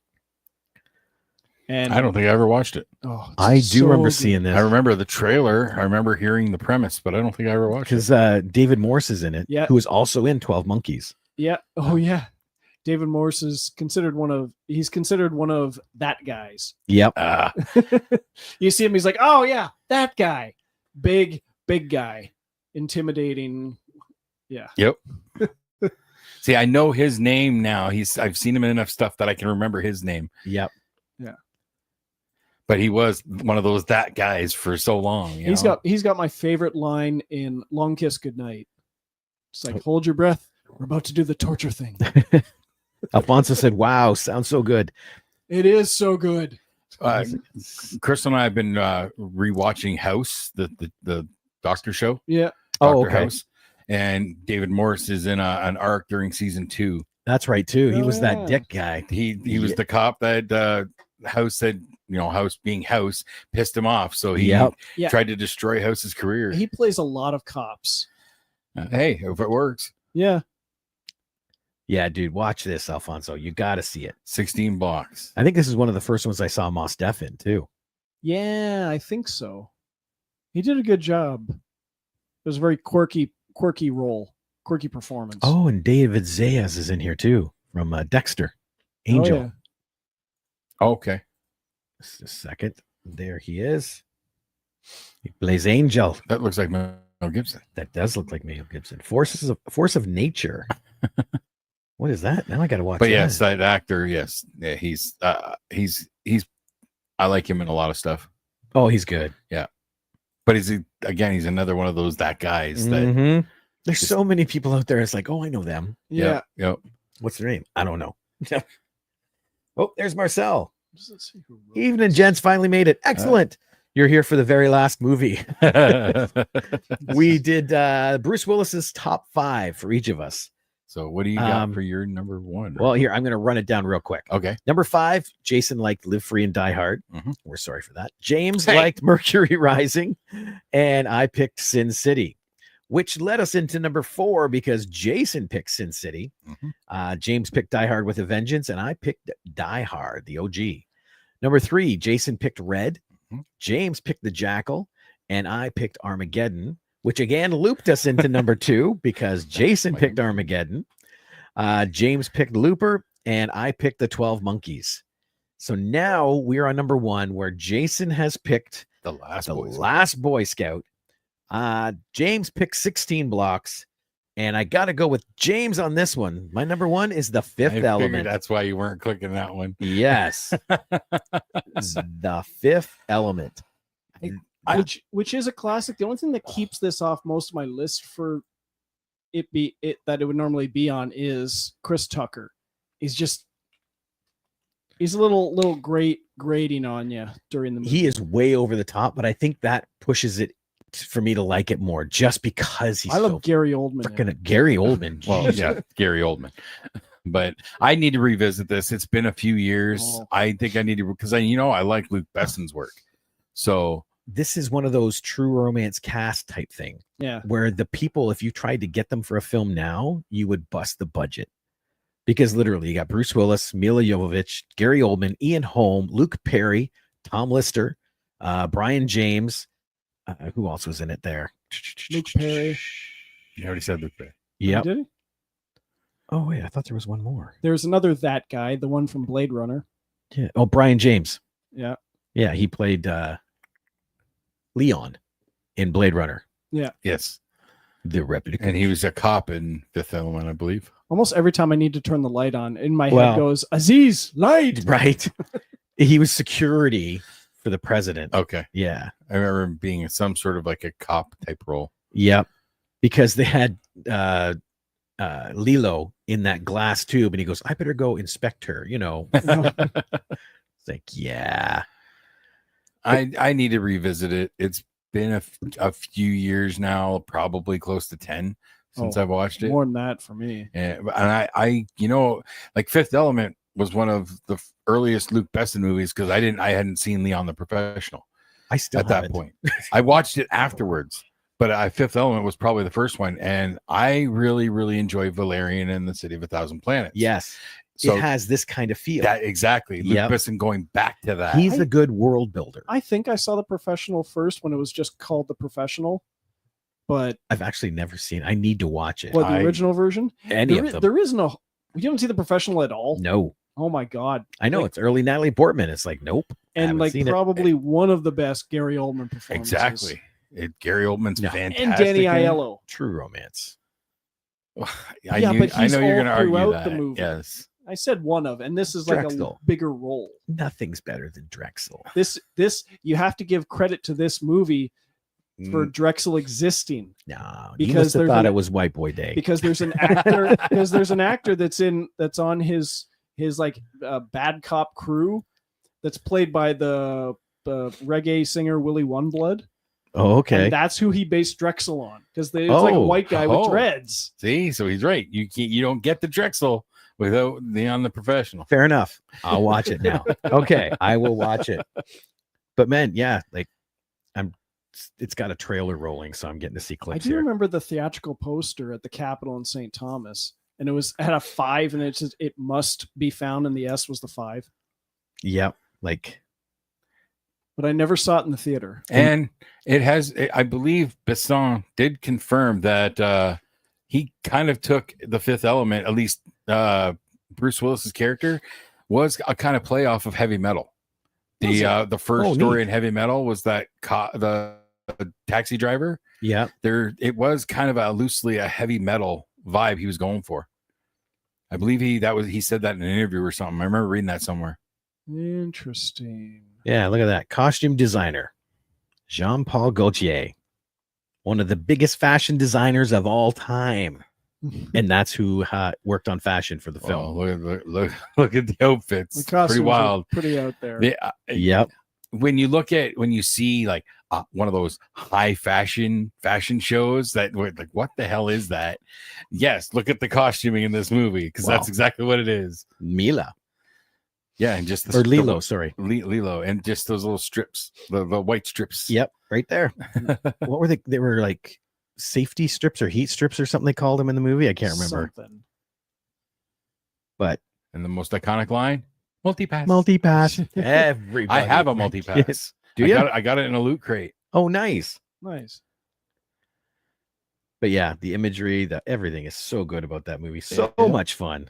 And I don't think I ever watched it. oh, I do so remember good. seeing this I remember the trailer. I remember hearing the premise, but I don't think I ever watched it. because David Morse is in it, Yeah. who is also in 12 Monkeys. Yeah. Oh yeah. David Morse is considered one of that guys. Yep. You see him, he's like, oh yeah, that guy. Big guy. Intimidating. Yeah. Yep. See, I know his name now. I've seen him in enough stuff that I can remember his name. Yep. But he was one of those that guys for so long. He's got my favorite line in Long Kiss Goodnight. It's like, hold your breath. We're about to do the torture thing. Alfonso said, wow, sounds so good. It is so good. Chris and I have been rewatching House, the doctor show. Yeah. Oh, Dr. okay. House, and David Morse is in an arc during season 2. That's right, too. He Oh, was yeah. that dick guy. He was the cop that House said, House being House pissed him off, so he Yep. Yeah. tried to destroy House's career. He plays a lot of cops. Hey, if it works. Yeah. Yeah, dude, watch this, Alfonso. You got to see it. 16 blocks. I think this is one of the first ones I saw Mos Def in, too. Yeah, I think so. He did a good job. It was a very quirky role, quirky performance. Oh, and David Zayas is in here, too, from Dexter. Angel. Oh, yeah. Okay. Just a second. There he is. He plays Angel. That looks like Mel Gibson. That does look like Mel Gibson. Force of Nature. What is that? Now I got to watch. But that. yes, that actor, yes. Yeah, he's I like him in a lot of stuff. Oh, he's good. But he's another one of those that guys that Mhm. There's just- so many people out there. It's like, oh, I know them. Yeah. Yep. What's their name? I don't know. Oh, there's Marcel. Does it say who wrote Evening, this? gents. Finally made it. Excellent. You're here for the very last movie. We did Bruce Willis's top 5 for each of us. So what do you got for your number 1? Well, here, I'm going to run it down real quick. Okay. Number 5, Jason liked Live Free and Die Hard. Mhm. We're sorry for that. James liked Mercury Rising, and I picked Sin City, which led us into number 4 because Jason picked Sin City. Mhm. James picked Die Hard with a Vengeance, and I picked Die Hard, the OG. Number 3, Jason picked Red. Mhm. James picked The Jackal, and I picked Armageddon, which again looped us into number 2 because Jason picked Armageddon. James picked Looper, and I picked The 12 Monkeys. So now we're on number 1, where Jason has picked The Last The Boy Scout. Last Boy Scout. James picked 16 Blocks, and I got to go with James on this one. My number 1 is The I Fifth figured Element. that's why you weren't clicking that one. Yes, The Fifth Element. Which is a classic. The only thing that keeps this off most of my list for it that it would normally be on is Chris Tucker. He's a little grating on you during the movie. He is way over the top, but I think that pushes it for me to like it more, just because he's I love so Gary Oldman. freaking Gary Oldman. Well, yeah, Gary Oldman. But I need to revisit this. It's been a few years. Oh. I think I need to, because I like Luke Besson's work. So This is one of those true romance cast type thing Yeah. where the people, if you tried to get them for a film now, you would bust the budget. Because literally, you got Bruce Willis, Mila Jovovich, Gary Oldman, Ian Holm, Luke Perry, Tom Lister, Brian James. Who else was in it there? Luke Perry. you already said Luke Perry. Yep. Did he? Oh, wait, I thought there was one more. There's another that guy, the one from Blade Runner. Yeah. Oh, Brian James. Yeah. Yeah, he played Leon in Blade Runner. Yes. The replica. And he was a cop in Fifth Element, I believe. Almost every time I need to turn the light on, in my Well- head goes, Aziz, light. Right. He was security for the president. Okay. Yeah. I remember him being in some sort of like a cop type role. Yep. Because they had Lilo in that glass tube, and he goes, I better go inspect her, It's like, yeah. I need to revisit it. It's been a few years now, probably close to 10 since I've watched it. More than that for me. And I like Fifth Element was one of the earliest Luke Besson movies because I hadn't seen Leon the Professional I still at that haven't. point. I watched it afterwards, but Fifth Element was probably the first one, and I really, really enjoyed Valerian and the City of a Thousand Planets. Yes. So it has this kind of feel. that exactly. Luke Yep. Besson going back to that. He's a good world builder. I think I saw The Professional first when it was just called The Professional, but I've actually never seen. I need to watch it. the I- original version? Any of them? There is no. You don't see The Professional at all? No. Oh my God. I know Like- it's early Natalie Portman. It's like, nope. And haven't like seen it. probably one of the best Gary Oldman performances. exactly. Gary Oldman's No. fantastic. And Danny in it. Aiello. True romance. I Yeah, knew, but I he's know you're all going to argue throughout the that. movie. Yes. I said one of, and this is like Drexel. a bigger role. Nothing's better than Drexel. This you have to give credit to this movie for Drexel existing No, Because you must have there's thought an- it was White Boy Day. because there's an actor that's on his like bad cop crew that's played by the reggae singer Willie Oneblood. Oh, okay. And that's who he based Drexel on because it's like a Oh. white guy with Oh. dreads. See, so he's right. You don't get the Drexel without Leon the Professional. Fair enough. I'll watch it now. Okay, I will watch it. But man, yeah, like it's got a trailer rolling, so I'm getting to see I clips do here. remember the theatrical poster at the Capitol in St. Thomas, and it had a 5, and it says it must be found, and the S was the 5. Yep. Like, But I never saw it in the theater. And it has, I believe Besson did confirm that he kind of took the Fifth Element, at least Bruce Willis's character, was a kind of play off of Heavy Metal. The first Oh, story neat. in Heavy Metal was that the taxi driver. yeah. It was kind of a loosely a heavy metal vibe he was going for. I believe he said that in an interview or something. I remember reading that somewhere. Interesting. Yeah, look at that. Costume designer, Jean-Paul Gaultier, one of the biggest fashion designers of all time. and that's who worked on fashion for the film. Oh, look at the outfits. The Pretty costumes wild. are pretty out there. Yep. When you see like one of those high fashion shows that like, what the hell is that? Yes, look at the costuming in this movie, because that's exactly what it is. Mila. Yeah, and just Lilo, sorry. Lilo, and just those little strips, the white strips. Yep, right there. What were they? They were like safety strips or heat strips or something they called them in the movie. I can't remember. Something. But And the most iconic line, multi-pass. multi-pass. Everybody. I have a multi-pass. Do you? I got it in a loot crate. Oh, nice. Nice. But yeah, the imagery, everything is so good about that movie. So Yeah. much fun.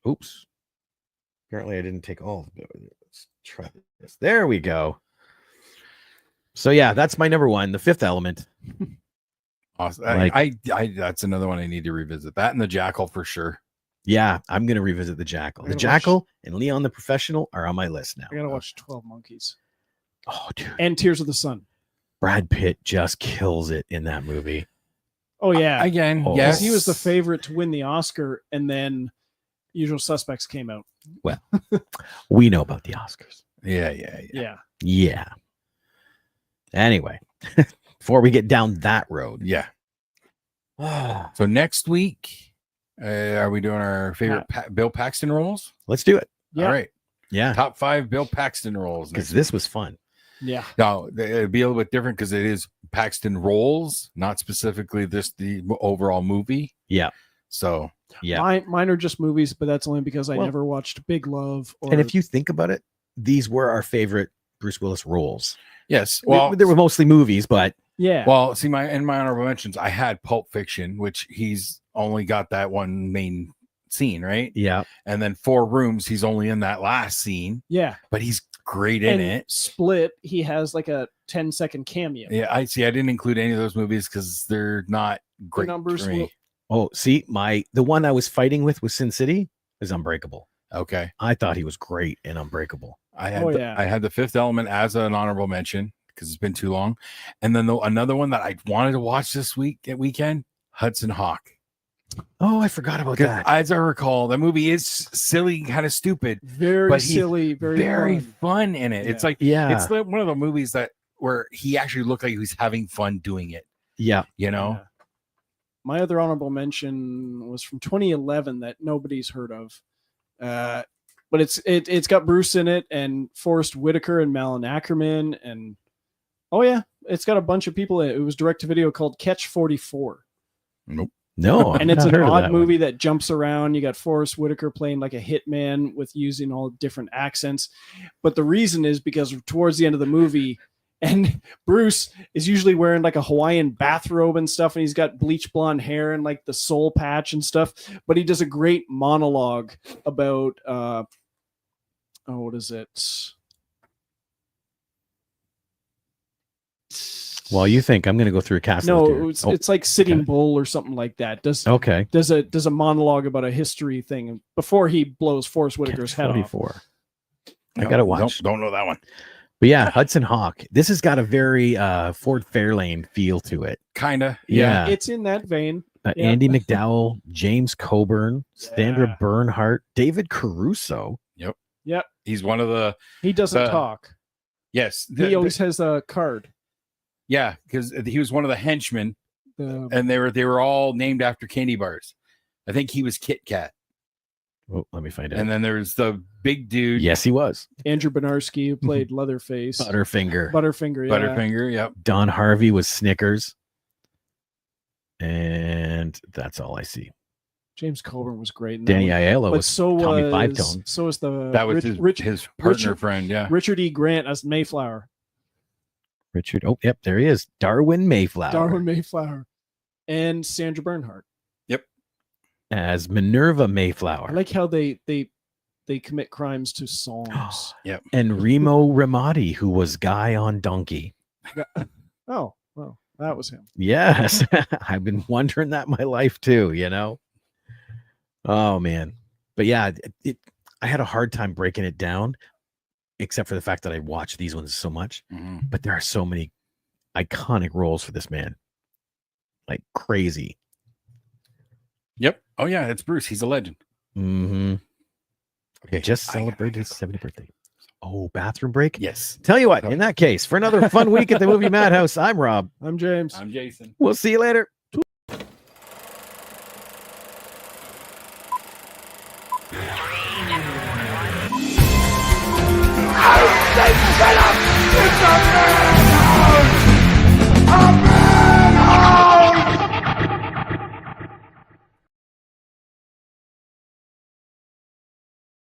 Oops. Apparently I didn't take all of it. Let's try this. There we go. So yeah, that's my number one, The Fifth Element. Awesome. Like- I that's another one I need to revisit. That and the Jackal for sure. Yeah, I'm gonna revisit The Jackal. I The gotta Jackal and Leon the Professional are on my list now. I gotta watch 12 Monkeys Oh, dude. and Tears of the Sun. Brad Pitt just kills it in that movie. Oh yeah, Again, Oh. yes. he was the favorite to win the Oscar, and then Usual Suspects came out. We know about the Oscars. Yeah. Yeah, Yeah. Anyway, before we get down that road. Yeah. So next week, are we doing our favorite Bill Paxton roles? Let's do it. yeah, All right. Yeah. Top 5 Bill Paxton roles. Because this was fun. yeah. Now, it'd be a little bit different because it is Paxton roles, not specifically the overall movie. Yeah. So, Yeah. Mine are just movies, but that's only because I Well- never watched Big Love. Or And if you think about it, these were our favorite Bruce Willis roles. yes. Well, They were mostly movies, but yeah, well, see, in my honorable mentions, I had Pulp Fiction, which he's only got that one main scene, right? yeah. And then 4 Rooms, he's only in that last scene, yeah. but he's great in And it. Split, he has like a 10-second cameo. Yeah, I see. I didn't include any of those movies because they're not great numbers for me. will- Oh, see, the one I was fighting with Sin City is Unbreakable. Okay. I thought he was great in Unbreakable. I had Oh, the, yeah. I had The Fifth Element as an honorable mention because it's been too long, and then another one that I wanted to watch this weekend, Hudson Hawk. Oh, I forgot about Because that. as I recall, the movie is silly, kind of stupid, Very But he's silly, very fun. fun in it. It's Yeah. like Yeah. it's one of the movies where he actually looked like he was having fun doing it. Yeah. You know, Yeah. My other honorable mention was from 2011 that nobody's heard of, but it's got Bruce in it and Forrest Whitaker and Malin Ackerman, and oh yeah, it's got a bunch of people in it. It was direct to video called Catch 44, No. and it's I've an not heard of odd that one. movie that jumps around. You got Forrest Whitaker playing like a hitman with using all different accents, but the reason is because towards the end of the movie. And Bruce is usually wearing like a Hawaiian bathrobe and stuff, and he's got bleach blonde hair and like the soul patch and stuff. But he does a great monologue about what is it? Well, you think I'm going to go through a cast list here. No, it's like Sitting okay. Bull or something like that. Does Okay. a monologue about a history thing before he blows Forrest Whitaker's head off. 44. I got to watch. Don't know that one. But yeah, Hudson Hawk. This has got a very Ford Fairlane feel to it. Kinda. Yeah. It's in that vein. Yeah. Andy McDowell, James Coburn, Sandra Yeah. Bernhardt, David Caruso. Yep, He's one of the he doesn't The- talk. yes. He always has a card. yeah, because he was one of the henchmen, The- and they were all named after candy bars. I think he was Kit Kat, Oh, let me find out. and then there's the big dude, Yes, he was. Andrew Bernarski, who played Leatherface. Butterfinger. Butterfinger, yeah. Butterfinger. Yep. Don Harvey was Snickers. And that's all I see. James Coburn was great. In that Danny one. Aiello But was so Tommy was Five Tone. so was the That was his partner Richard- friend. Yeah. Richard E. Grant as Mayflower, Richard. Oh, yep, there he is. Darwin Mayflower Darwin Mayflower, and Sandra Bernhardt. as Minerva I Mayflower. like how they commit crimes to songs. And Remo Ramadi, who was Guy on Donkey. Oh, well, that was him. Yes. I've been wondering that my life too, you know? Oh, man. But yeah, I had a hard time breaking it down, except for the fact that I watched these ones so much. Mhm. But there are so many iconic roles for this man. Like crazy. Yep. Oh yeah, it's Bruce. He's a legend. Mm-hmm. Okay, Just I gotta celebrated his go. 70th birthday. Oh, bathroom break? Yes. Tell you what, in that case, for another fun week at the Movie Madhouse, I'm Rob. I'm James. I'm Jason. We'll see you later. Shut up! It's a man!